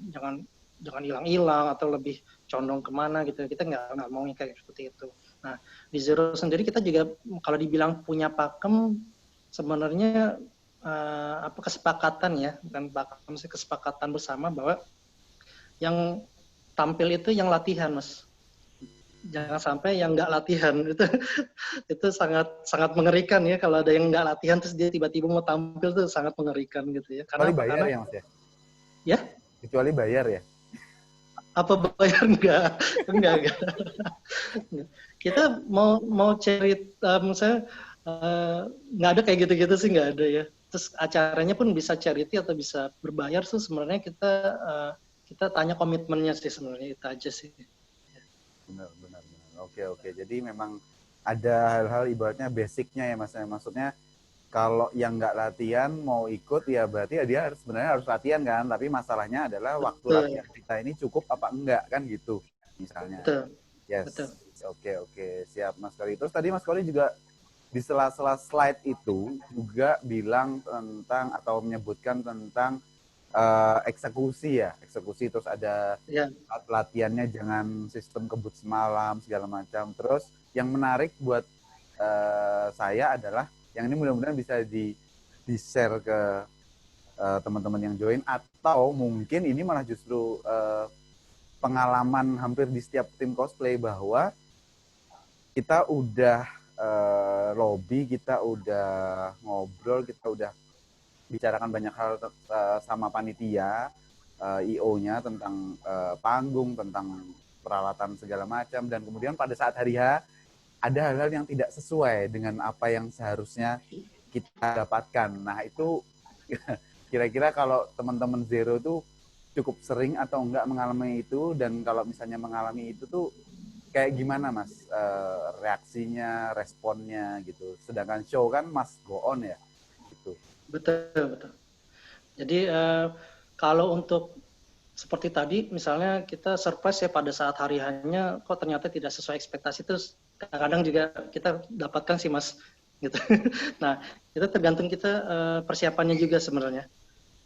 jangan hilang-hilang atau lebih condong kemana gitu. Kita nggak mau kayak seperti itu. Nah, di Zero sendiri kita juga kalau dibilang punya pakem sebenarnya kesepakatan ya, bukan pakem sih, kesepakatan bersama bahwa yang tampil itu yang latihan, Mas. Jangan sampai yang nggak latihan itu sangat sangat mengerikan ya, kalau ada yang nggak latihan terus dia tiba-tiba mau tampil tuh sangat mengerikan gitu ya. Kecuali Karena apa? bayar Karena ya Mas ya? ya Kecuali bayar ya? apa bayar enggak. Kita mau cari misalnya nggak ada kayak gitu-gitu sih, nggak ada ya. Terus acaranya pun bisa charity atau bisa berbayar tuh sebenarnya kita tanya komitmennya sih, sebenarnya itu aja sih. Benar. Oke. Jadi memang ada hal-hal ibaratnya basicnya ya Mas. Maksudnya kalau yang nggak latihan mau ikut ya berarti ya dia sebenarnya harus latihan kan. Tapi masalahnya adalah waktu Betul, latihan kita ini cukup apa enggak kan gitu misalnya. betul, betul. Yes. Oke. Siap Mas Koli. Terus tadi Mas Koli juga di sela-sela slide itu juga bilang tentang atau menyebutkan tentang eksekusi ya, eksekusi terus ada Ya, latihannya jangan sistem kebut semalam segala macam. Terus yang menarik buat saya adalah yang ini mudah-mudahan bisa di share ke teman-teman yang join atau mungkin ini malah justru pengalaman hampir di setiap tim cosplay bahwa kita udah lobby, kita udah ngobrol, kita udah bicarakan banyak hal sama panitia, IO-nya tentang panggung, tentang peralatan segala macam, dan kemudian pada saat hari H ada hal-hal yang tidak sesuai dengan apa yang seharusnya kita dapatkan. Nah itu kira-kira kalau teman-teman Zero tuh cukup sering atau enggak mengalami itu, dan kalau misalnya mengalami itu tuh kayak gimana Mas reaksinya, responnya gitu. Sedangkan show kan Mas go on ya gitu. betul. Jadi kalau untuk seperti tadi, misalnya kita surprise ya pada saat hari hanya kok ternyata tidak sesuai ekspektasi, terus kadang-kadang juga kita dapatkan sih Mas gitu. Nah, itu tergantung kita persiapannya juga sebenarnya.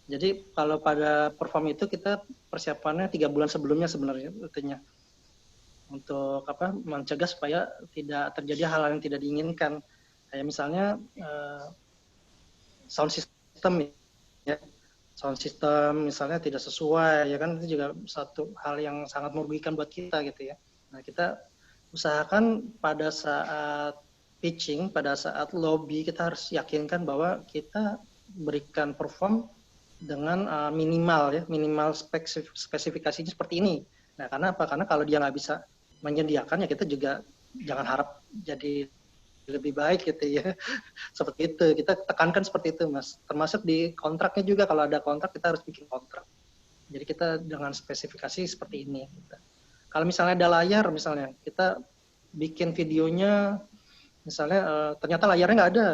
Jadi kalau pada perform itu kita persiapannya 3 bulan sebelumnya sebenarnya rutinnya, untuk mencegah supaya tidak terjadi hal-hal yang tidak diinginkan. Kayak misalnya sound system ya, sound system misalnya tidak sesuai ya kan, itu juga satu hal yang sangat merugikan buat kita gitu ya. Nah, kita usahakan pada saat pitching, pada saat lobby, kita harus yakinkan bahwa kita berikan perform dengan minimal spesifikasinya seperti ini. Nah, karena apa? Karena kalau dia nggak bisa menyediakan ya kita juga jangan harap jadi lebih baik gitu ya. Seperti itu, kita tekankan seperti itu Mas. Termasuk di kontraknya juga, kalau ada kontrak kita harus bikin kontrak. Jadi kita dengan spesifikasi seperti ini. Kalau misalnya ada layar, misalnya kita bikin videonya, misalnya ternyata layarnya nggak ada,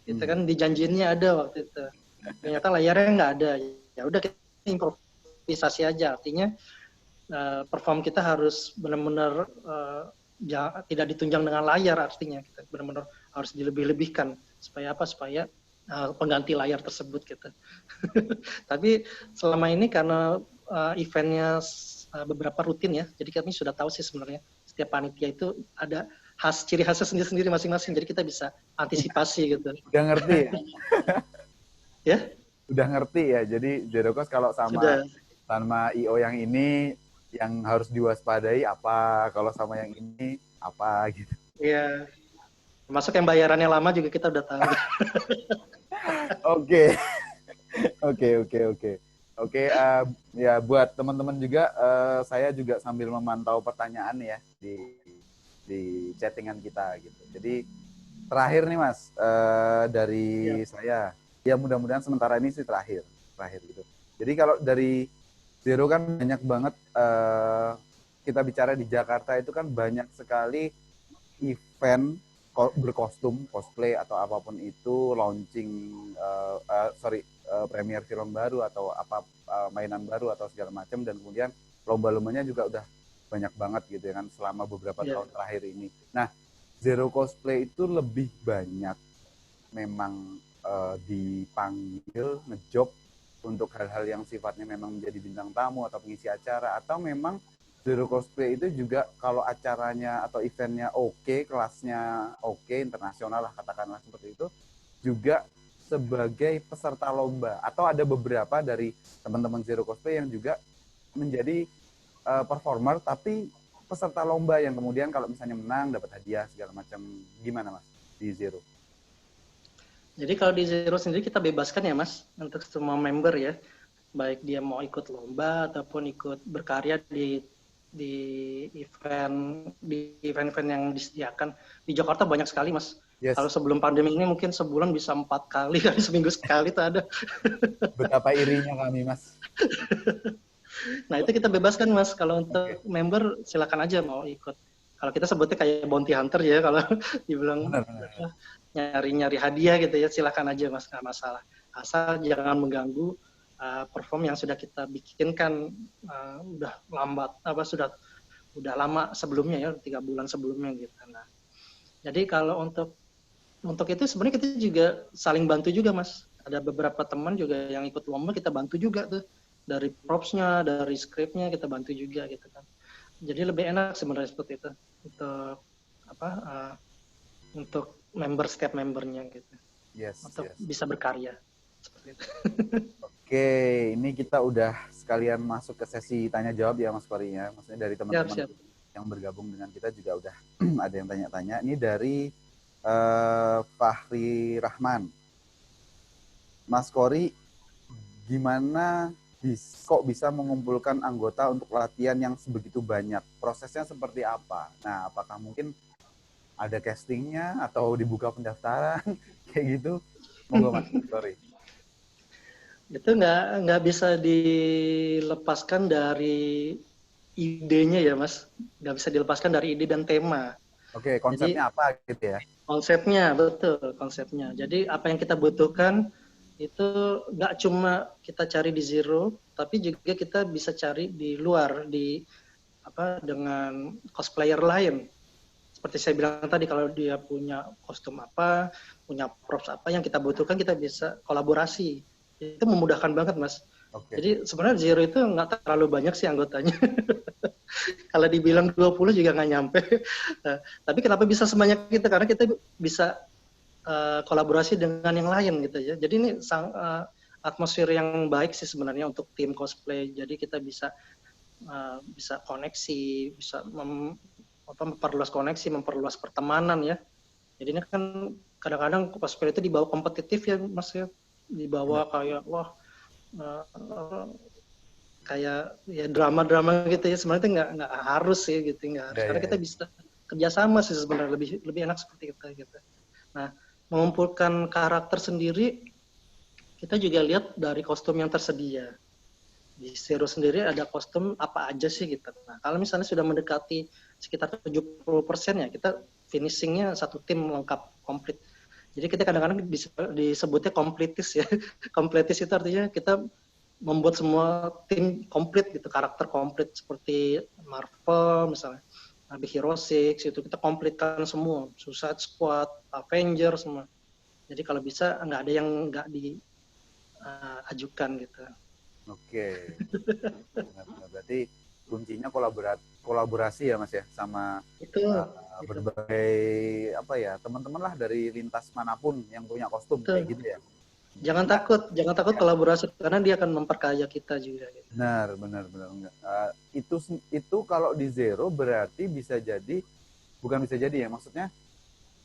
gitu kan, dijanjiinnya ada waktu itu, ternyata layarnya nggak ada, ya udah kita improvisasi aja. Artinya perform kita harus benar-benar tidak ditunjang dengan layar, artinya kita benar-benar harus dilebih-lebihkan supaya apa? Supaya pengganti layar tersebut gitu. Tapi selama ini karena eventnya beberapa rutin ya, jadi kami sudah tahu sih sebenarnya setiap panitia itu ada ciri khasnya sendiri-sendiri masing-masing, jadi kita bisa antisipasi gitu. Udah ngerti ya? Ya, Udah ngerti ya. Jadi Zerokos kalau sama sudah. IO yang ini yang harus diwaspadai apa, kalau sama yang ini apa gitu. Ya, termasuk yang bayarannya lama juga kita udah tahu. Oke. Oke, ya buat teman-teman juga saya juga sambil memantau pertanyaan ya di chattingan kita gitu. Jadi terakhir nih Mas dari Ya. saya, ya mudah-mudahan sementara ini sih terakhir gitu. Jadi kalau dari Zero kan banyak banget kita bicara di Jakarta itu kan banyak sekali event berkostum, cosplay atau apapun itu, launching premier film baru atau apa mainan baru atau segala macam, dan kemudian lomba-lombanya juga udah banyak banget gitu ya kan selama beberapa tahun terakhir ini. Nah, Zero Cosplay itu lebih banyak memang dipanggil ngejob untuk hal-hal yang sifatnya memang menjadi bintang tamu atau pengisi acara, atau memang Zero Cosplay itu juga kalau acaranya atau eventnya oke, kelasnya oke, internasional lah katakanlah seperti itu, juga sebagai peserta lomba, atau ada beberapa dari teman-teman Zero Cosplay yang juga menjadi performer tapi peserta lomba yang kemudian kalau misalnya menang dapat hadiah segala macam, gimana Mas di Zero? Jadi kalau di Zero sendiri kita bebaskan ya Mas untuk semua member ya, baik dia mau ikut lomba ataupun ikut berkarya di event-event yang disediakan. Di Jakarta banyak sekali Mas. Yes. Kalau sebelum pandemi ini mungkin sebulan bisa 4 kali, seminggu sekali tuh ada. Betapa irinya kami Mas. Nah itu kita bebaskan Mas. Kalau untuk member silakan aja mau ikut. Kalau kita sebutnya kayak bounty hunter ya, kalau dibilang nyari-nyari hadiah gitu ya, silakan aja Mas, nggak masalah. Asal jangan mengganggu perform yang sudah kita bikinkan udah lambat udah lama sebelumnya ya, 3 bulan sebelumnya gitu. Nah, jadi kalau untuk itu sebenarnya kita juga saling bantu juga Mas. Ada beberapa teman juga yang ikut lomba, kita bantu juga tuh. Dari props-nya, dari script-nya kita bantu juga gitu kan. Jadi lebih enak sebenarnya seperti itu untuk untuk setiap membernya gitu. Untuk bisa berkarya seperti itu. Oke, ini kita udah sekalian masuk ke sesi tanya jawab ya Mas Fahri ya. Maksudnya dari teman-teman yang bergabung dengan kita juga udah ada yang tanya-tanya. Ini dari Fahri Rahman. Mas Kori, gimana kok bisa mengumpulkan anggota untuk latihan yang sebegitu banyak? Prosesnya seperti apa? Nah, apakah mungkin ada castingnya atau dibuka pendaftaran kayak gitu? Monggo Mas Kori. Itu nggak bisa dilepaskan dari idenya ya Mas. Nggak bisa dilepaskan dari ide dan tema. Oke, konsepnya apa gitu ya? Konsepnya, betul konsepnya. Jadi apa yang kita butuhkan itu nggak cuma kita cari di Zero, tapi juga kita bisa cari di luar, dengan cosplayer lain. Seperti saya bilang tadi, kalau dia punya kostum apa, punya props apa yang kita butuhkan, kita bisa kolaborasi. Itu memudahkan banget, Mas. Jadi sebenarnya Zero itu nggak terlalu banyak sih anggotanya. Kalau dibilang 20 juga nggak nyampe. Tapi kenapa bisa sebanyak itu? Karena kita bisa kolaborasi dengan yang lain gitu ya. Jadi ini atmosfer yang baik sih sebenarnya untuk tim cosplay. Jadi kita bisa koneksi, bisa memperluas koneksi, memperluas pertemanan ya. Jadi ini kan kadang-kadang cosplay itu dibawa kompetitif ya Mas ya. Dibawa kayak kayak ya drama-drama gitu ya. Sebenarnya nggak harus sih gitu, nggak harus. Karena kita bisa kerjasama sih sebenarnya, lebih enak seperti itu gitu. Nah, mengumpulkan karakter sendiri, kita juga lihat dari kostum yang tersedia. Di Zero sendiri ada kostum apa aja sih gitu. Nah, kalau misalnya sudah mendekati sekitar 70% ya, kita finishingnya satu tim lengkap, komplit. Jadi kita kadang-kadang disebutnya kompletis ya. Kompletis itu artinya kita membuat semua tim komplit gitu, karakter komplit seperti Marvel misalnya. Nabi Hero 6 itu kita komplitkan semua, Suicide Squad, Avengers semua. Jadi kalau bisa nggak ada yang nggak diajukan gitu. Oke. Berarti kuncinya kolaborasi ya Mas ya, sama berbagai teman-teman lah dari lintas manapun yang punya kostum kayak gitu ya. Jangan takut kolaborasi karena dia akan memperkaya kita juga. Gitu. Benar. Itu kalau di Zero berarti bukan bisa jadi ya, maksudnya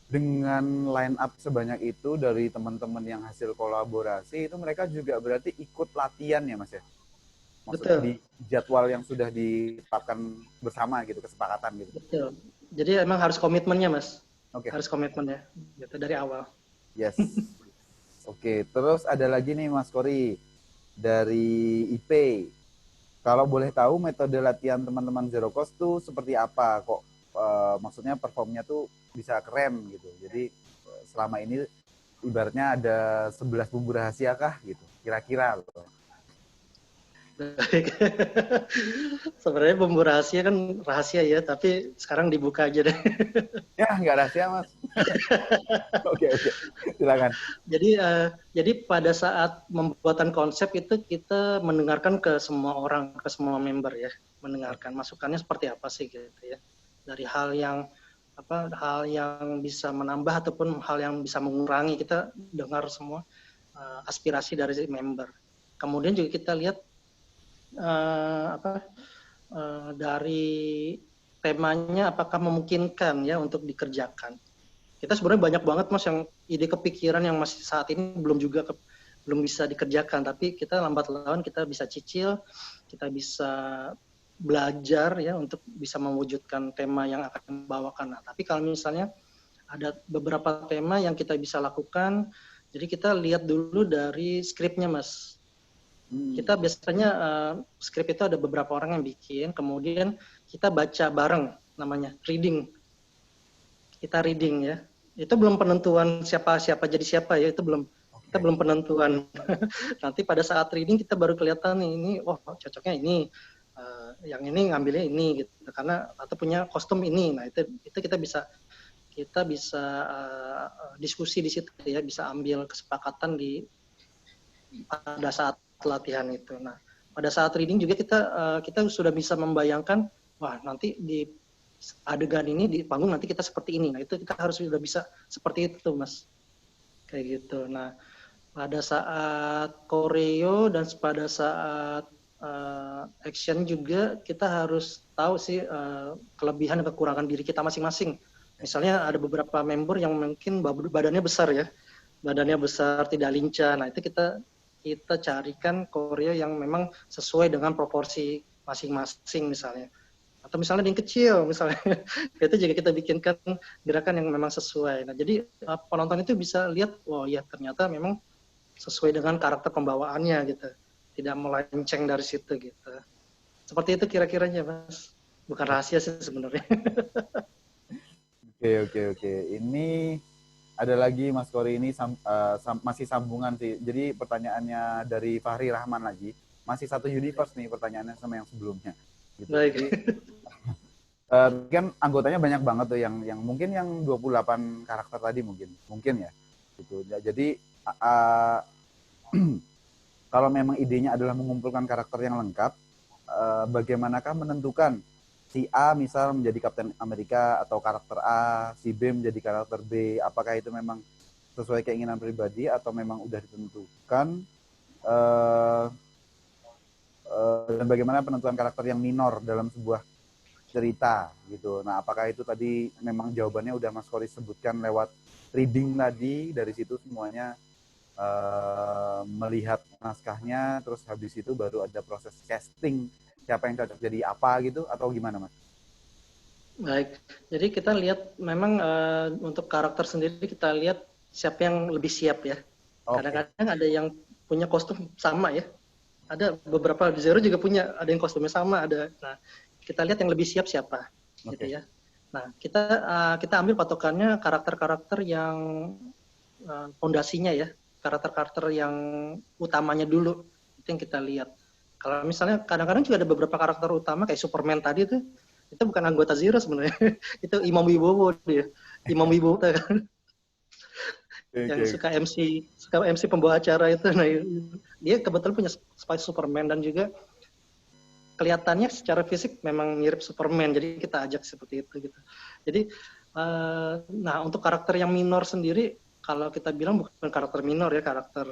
dengan line up sebanyak itu dari teman-teman yang hasil kolaborasi itu mereka juga berarti ikut latihan ya Mas ya. Maksudnya di jadwal yang sudah ditetapkan bersama gitu, kesepakatan gitu. Betul. Jadi emang harus komitmennya Mas. Harus komitmennya gitu dari awal. Yes. Oke, terus ada lagi nih Mas Kori dari IP. Kalau boleh tahu metode latihan teman-teman Zero Cost tuh seperti apa? Kok maksudnya performnya tuh bisa keren gitu. Jadi selama ini ibaratnya ada 11 bumbu rahasia kah gitu, kira-kira loh. Sebenarnya bumbu rahasia kan rahasia ya, tapi sekarang dibuka aja deh. Ya, nggak rahasia Mas. Oke, silakan. Jadi pada saat pembuatan konsep itu kita mendengarkan ke semua orang, ke semua member ya, mendengarkan masukannya seperti apa sih gitu ya. Dari hal yang bisa menambah ataupun hal yang bisa mengurangi, kita dengar semua aspirasi dari member. Kemudian juga kita lihat apa dari temanya apakah memungkinkan ya untuk dikerjakan. Kita sebenarnya banyak banget Mas yang ide kepikiran yang masih saat ini belum bisa dikerjakan, tapi kita lambat laun kita bisa cicil, kita bisa belajar ya untuk bisa mewujudkan tema yang akan dibawakan. Nah, tapi kalau misalnya ada beberapa tema yang kita bisa lakukan, jadi kita lihat dulu dari skripnya Mas. Kita biasanya skrip itu ada beberapa orang yang bikin, kemudian kita baca bareng, namanya reading. Kita reading ya. Itu belum penentuan siapa jadi siapa ya, itu belum kita belum penentuan. Nanti pada saat reading kita baru kelihatan nih, ini cocoknya ini, yang ini ngambilnya ini gitu, karena atau punya kostum ini. Nah itu kita bisa diskusi di situ ya, bisa ambil kesepakatan pada saat latihan itu. Nah, pada saat reading juga kita sudah bisa membayangkan, wah nanti di adegan ini di panggung nanti kita seperti ini. Nah, itu kita harus sudah bisa seperti itu, Mas. Kayak gitu. Nah, pada saat koreo dan pada saat action juga kita harus tahu sih kelebihan dan kekurangan diri kita masing-masing. Misalnya ada beberapa member yang mungkin badannya besar ya, badannya besar, tidak lincah. Nah, itu kita carikan koreo yang memang sesuai dengan proporsi masing-masing misalnya. Atau misalnya yang kecil misalnya, itu juga kita bikinkan gerakan yang memang sesuai. Nah, jadi penonton itu bisa lihat, oh ya ternyata memang sesuai dengan karakter pembawaannya gitu. Tidak melenceng dari situ gitu. Seperti itu kira-kiranya, Mas. Bukan rahasia sih sebenarnya. Oke. Ini ada lagi Mas Kori, ini masih sambungan sih. Jadi pertanyaannya dari Fahri Rahman lagi. Masih satu universe nih pertanyaannya sama yang sebelumnya. Gitu. Baik. Jadi kan anggotanya banyak banget tuh yang mungkin yang 28 karakter tadi mungkin ya. Gitu. Ya, jadi kalau memang idenya adalah mengumpulkan karakter yang lengkap, bagaimanakah menentukan si A misal menjadi Kapten Amerika atau karakter A, si B menjadi karakter B, apakah itu memang sesuai keinginan pribadi atau memang udah ditentukan, dan bagaimana penentuan karakter yang minor dalam sebuah cerita gitu. Nah, apakah itu tadi memang jawabannya udah Mas Kori sebutkan lewat reading tadi, dari situ semuanya melihat naskahnya, terus habis itu baru ada proses casting siapa yang cocok jadi apa gitu, atau gimana Mas? Baik, jadi kita lihat memang untuk karakter sendiri kita lihat siapa yang lebih siap ya. Kadang-kadang ada yang punya kostum sama ya. Ada beberapa di Zero juga punya, ada yang kostumnya sama, ada. Nah, kita lihat yang lebih siap siapa, gitu ya. Nah, kita ambil patokannya karakter-karakter yang fondasinya ya, karakter-karakter yang utamanya dulu, itu yang kita lihat. Kalau misalnya kadang-kadang juga ada beberapa karakter utama kayak Superman tadi itu bukan anggota Zero sebenarnya, itu Imam Wibowo dia, Imam Wibowo kan. Yang suka MC pembawa acara itu. Nah, dia kebetulan punya spike Superman dan juga kelihatannya secara fisik memang mirip Superman, jadi kita ajak seperti itu gitu. Jadi nah untuk karakter yang minor sendiri, kalau kita bilang bukan karakter minor ya, karakter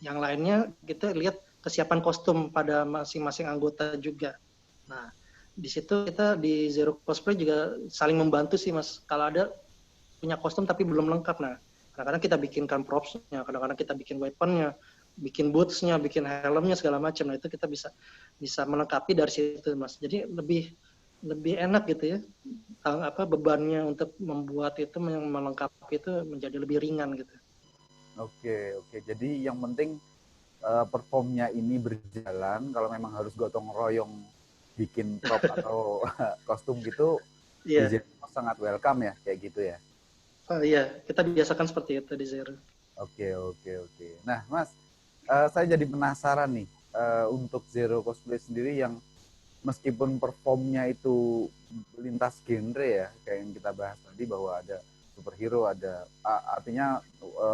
yang lainnya kita lihat kesiapan kostum pada masing-masing anggota juga. Nah, di situ kita di Zero Cosplay juga saling membantu sih Mas. Kalau ada punya kostum tapi belum lengkap, nah kadang-kadang kita bikinkan props-nya, kadang-kadang kita bikin weapon-nya, bikin boots-nya, bikin helmnya segala macam. Nah, itu kita bisa melengkapi dari situ, Mas. Jadi lebih enak gitu ya. Bebannya untuk membuat itu melengkapi itu menjadi lebih ringan gitu. Oke. Jadi yang penting performnya ini berjalan. Kalau memang harus gotong royong bikin prop atau kostum gitu, Iya. sangat welcome ya, kayak gitu ya. Iya, kita biasakan seperti itu di Zero. Oke. Nah, Mas, saya jadi penasaran nih, untuk Zero Cosplay sendiri yang meskipun performnya itu lintas genre ya, kayak yang kita bahas tadi bahwa ada superhero, ada artinya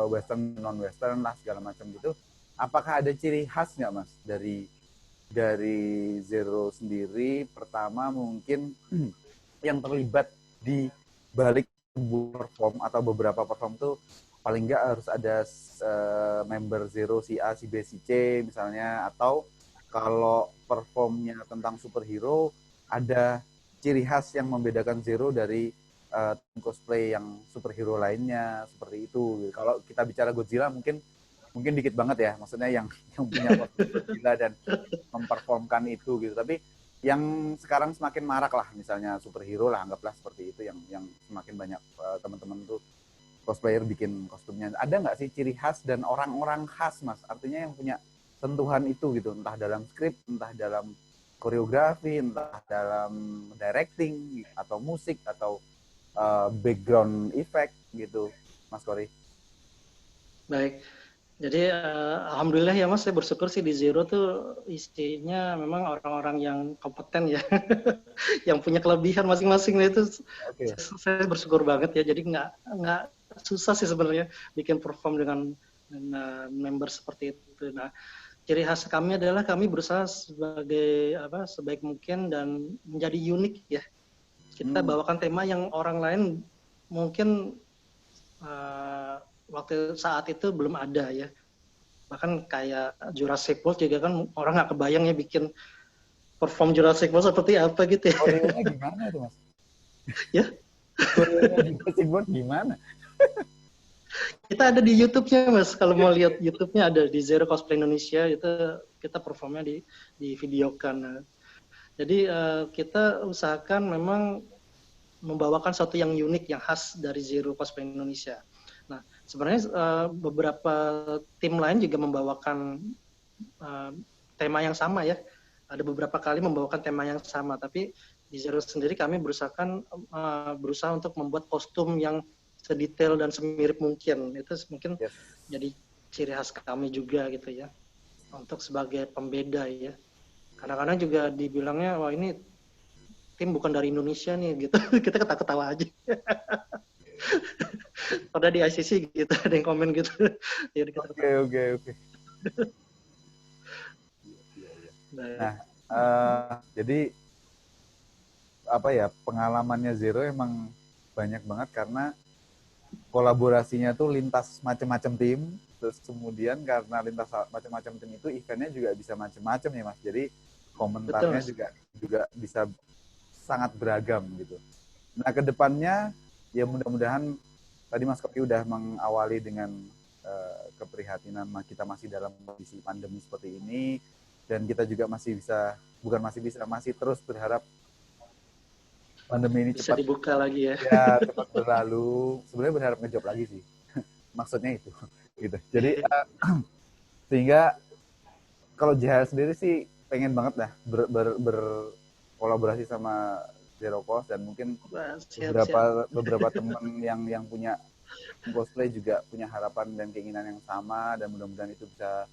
western, non western lah segala macam gitu. Apakah ada ciri khas nggak Mas dari Zero sendiri? Pertama mungkin yang terlibat di balik perform atau beberapa perform tuh paling nggak harus ada member Zero si A, si B, si C misalnya, atau Kalau performnya tentang superhero, ada ciri khas yang membedakan Zero dari tim cosplay yang superhero lainnya seperti itu. Kalau kita bicara Godzilla mungkin dikit banget ya, maksudnya yang punya kostum Godzilla dan memperformkan itu gitu. Tapi yang sekarang semakin marak lah, misalnya superhero lah, anggaplah seperti itu, yang semakin banyak teman-teman tuh cosplayer bikin kostumnya. Ada nggak sih ciri khas dan orang-orang khas, Mas? Artinya yang punya sentuhan itu gitu, entah dalam skrip, entah dalam koreografi, entah dalam directing atau musik atau background effect gitu, Mas Kori. Baik. Jadi alhamdulillah ya Mas, saya bersyukur sih di Zero tuh isinya memang orang-orang yang kompeten ya, yang punya kelebihan masing-masing. Itu Oke. saya bersyukur banget ya. Jadi nggak susah sih sebenarnya bikin perform dengan member seperti itu. Nah, ciri khas kami adalah kami berusaha sebaik mungkin dan menjadi unik ya. Kita bawakan tema yang orang lain mungkin waktu saat itu belum ada ya. Bahkan kayak Jurassic World juga kan orang nggak kebayang ya bikin perform Jurassic World seperti apa gitu ya. Koreonya gimana itu, Mas? Ya? Koreonya Jurassic World gimana? Kita ada di YouTube-nya Mas. Kalau mau lihat YouTube-nya ada di Zero Cosplay Indonesia, itu kita performnya di videokan. Jadi kita usahakan memang membawakan sesuatu yang unik, yang khas dari Zero Cosplay Indonesia. Nah, sebenarnya beberapa tim lain juga membawakan tema yang sama ya. Ada beberapa kali membawakan tema yang sama, tapi di Zero sendiri kami berusaha untuk membuat kostum yang sedetail dan semirip mungkin. Itu mungkin jadi ciri khas kami juga gitu ya. Untuk sebagai pembeda ya. Kadang-kadang juga dibilangnya, wah ini tim bukan dari Indonesia nih gitu. Kita ketawa-ketawa aja. Pada di ICC gitu, ada yang komen gitu. Oke. Nah, jadi apa ya, pengalamannya Zero emang banyak banget karena kolaborasinya tuh lintas macam-macam tim, terus kemudian karena lintas macam-macam tim itu eventnya juga bisa macam-macam ya Mas. Jadi komentarnya juga bisa sangat beragam gitu. Nah, kedepannya ya mudah-mudahan tadi Mas Kopi udah mengawali dengan keprihatinan kita masih dalam kondisi pandemi seperti ini, dan kita juga masih terus berharap pandemi ini bisa dibuka lagi ya. Ya, cepat berlalu. Sebenarnya berharap ngejob lagi sih. Maksudnya itu. Gitu. Jadi sehingga kalau JHL sendiri sih pengen banget dah berkolaborasi sama Zero Cost, dan mungkin beberapa teman yang punya cosplay juga punya harapan dan keinginan yang sama, dan mudah-mudahan itu bisa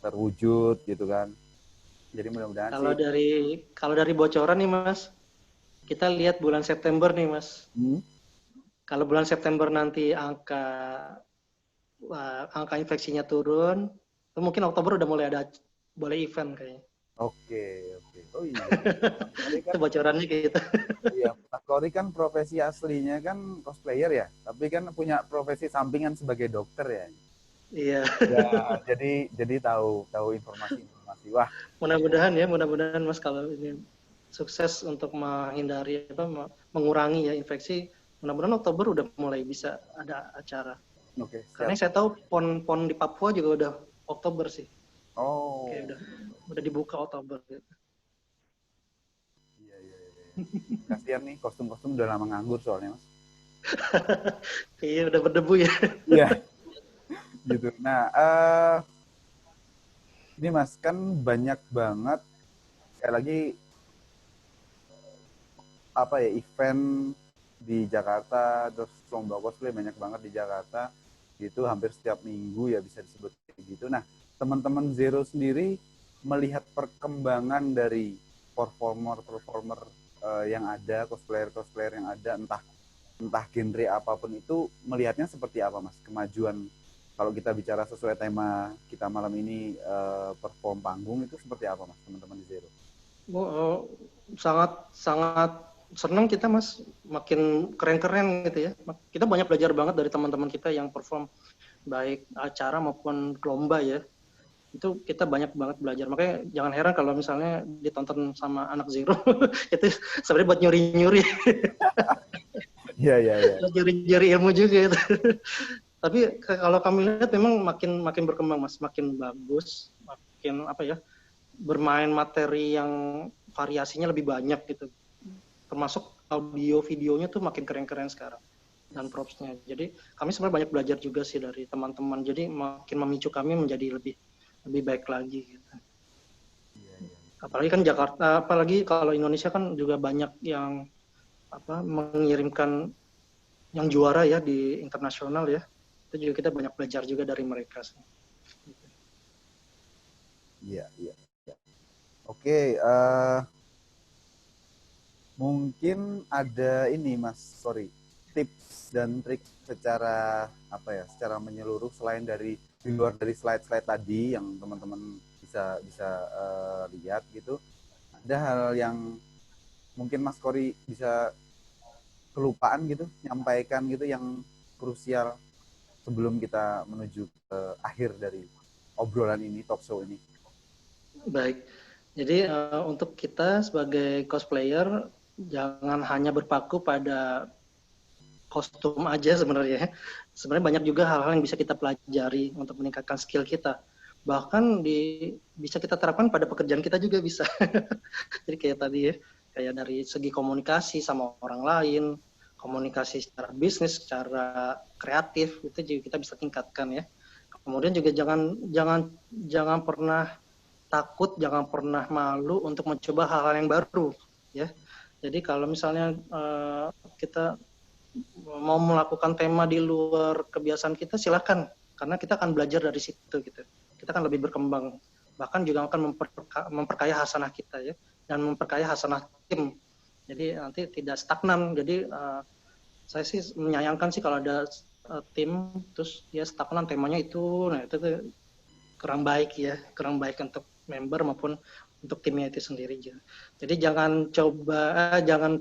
terwujud gitu kan. Jadi mudah-mudahan kalau dari bocoran nih Mas, kita lihat bulan September nih Mas. Kalau bulan September nanti angka infeksinya turun, mungkin Oktober udah mulai boleh event kayaknya. Oke. Oh iya. Itu bocorannya gitu. Iya, Mas Kori kan profesi aslinya kan cosplayer ya, tapi kan punya profesi sampingan sebagai dokter ya. Iya. Ya, jadi tahu informasi. Wah. Mudah-mudahan Mas kalau ini sukses untuk menghindari mengurangi ya infeksi. Mudah-mudahan Oktober udah mulai bisa ada acara. Oke. Karena saya tahu pon di Papua juga udah Oktober sih. Oh. Oke, udah dibuka Oktober gitu. Iya. Kasihan nih, kostum-kostum udah lama nganggur soalnya, Mas. Iya, udah berdebu ya. Iya. Gitu. Nah, ini Mas, kan banyak banget sekali lagi event di Jakarta, terus lomba cosplay banyak banget di Jakarta, itu hampir setiap minggu ya bisa disebut gitu. Nah, teman-teman Zero sendiri melihat perkembangan dari performer yang ada, cosplayer yang ada, entah genre apapun itu, melihatnya seperti apa Mas? Kemajuan kalau kita bicara sesuai tema kita malam ini, perform panggung, itu seperti apa Mas, teman-teman di Zero? Sangat senang kita Mas, makin keren-keren gitu ya. Kita banyak belajar banget dari teman-teman kita yang perform baik acara maupun lomba ya. itu kita banyak banget belajar. Makanya jangan heran kalau misalnya ditonton sama anak Zero itu sebenarnya buat nyuri-nyuri, Iya, iya, iya. buat nyuri-nyuri ilmu juga itu. Tapi kalau kami lihat memang makin makin berkembang Mas, makin bagus, makin apa ya, bermain materi yang variasinya lebih banyak gitu. Termasuk audio videonya tuh makin keren-keren sekarang dan propsnya. Jadi kami sebenarnya banyak belajar juga sih dari teman-teman. Jadi makin memicu kami menjadi lebih lebih baik lagi gitu. Iya, iya. Apalagi kan Jakarta, apalagi kalau Indonesia kan juga banyak yang apa mengirimkan yang juara ya di internasional ya. Itu juga kita banyak belajar juga dari mereka sih. Iya, iya. Iya. Oke, mungkin ada ini Mas, sorry, tips dan trik secara apa ya, secara menyeluruh selain dari di luar dari slide-slide tadi yang teman-teman bisa bisa lihat gitu. Ada hal yang mungkin Mas Kori bisa kelupaan gitu, nyampaikan gitu yang krusial sebelum kita menuju ke akhir dari obrolan ini, talk show ini. Baik. Jadi untuk kita sebagai cosplayer jangan hanya berpaku pada kostum aja sebenarnya. Sebenarnya banyak juga hal-hal yang bisa kita pelajari untuk meningkatkan skill kita. Bahkan bisa kita terapkan pada pekerjaan kita juga bisa. Jadi kayak tadi ya, kayak dari segi komunikasi sama orang lain, komunikasi secara bisnis, secara kreatif itu juga kita bisa tingkatkan ya. Kemudian juga jangan jangan jangan pernah takut, jangan pernah malu untuk mencoba hal-hal yang baru ya. Jadi kalau misalnya kita mau melakukan tema di luar kebiasaan kita, silakan, karena kita akan belajar dari situ gitu. Kita akan lebih berkembang, bahkan juga akan memperkaya hasanah kita ya, dan memperkaya hasanah tim. Jadi nanti tidak stagnan. Jadi saya sih menyayangkan sih kalau ada tim terus dia stagnan temanya itu, nah itu kurang baik ya, kurang baik untuk member maupun untuk timnya itu sendiri. Jadi jangan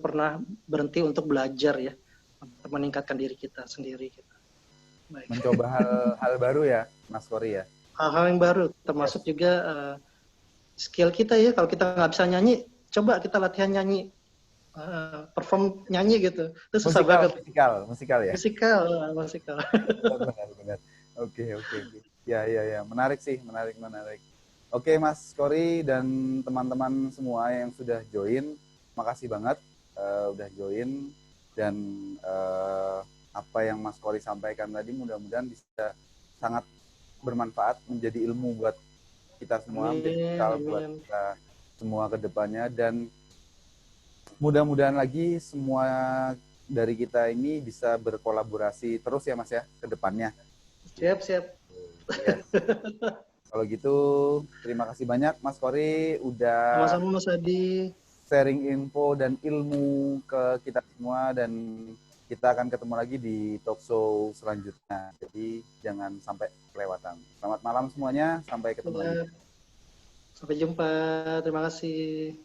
pernah berhenti untuk belajar ya, untuk meningkatkan diri kita sendiri. Baik. Mencoba hal baru ya, Mas Kori ya. Hal-hal yang baru, Yes. termasuk juga skill kita ya. Kalau kita nggak bisa nyanyi, coba kita latihan nyanyi, perform nyanyi gitu. Itu susah Musikal, banget. musikal, musikal ya. Musikal, musikal. Benar, benar. Oke, oke, oke. Ya, ya, ya. Menarik sih, menarik, menarik. Oke, Mas Kori dan teman-teman semua yang sudah join, makasih banget udah join dan apa yang Mas Kori sampaikan tadi mudah-mudahan bisa sangat bermanfaat menjadi ilmu buat kita semua, menjadi bekal buat kita semua ke depannya dan mudah-mudahan lagi semua dari kita ini bisa berkolaborasi terus ya Mas ya ke depannya. Siap, siap. Yes. Kalau gitu terima kasih banyak Mas Kori udah Sama-sama Mas Adi. sharing info dan ilmu ke kita semua dan kita akan ketemu lagi di talk show selanjutnya. Jadi jangan sampai kelewatan. Selamat malam semuanya, sampai ketemu lagi. Sampai jumpa. Terima kasih.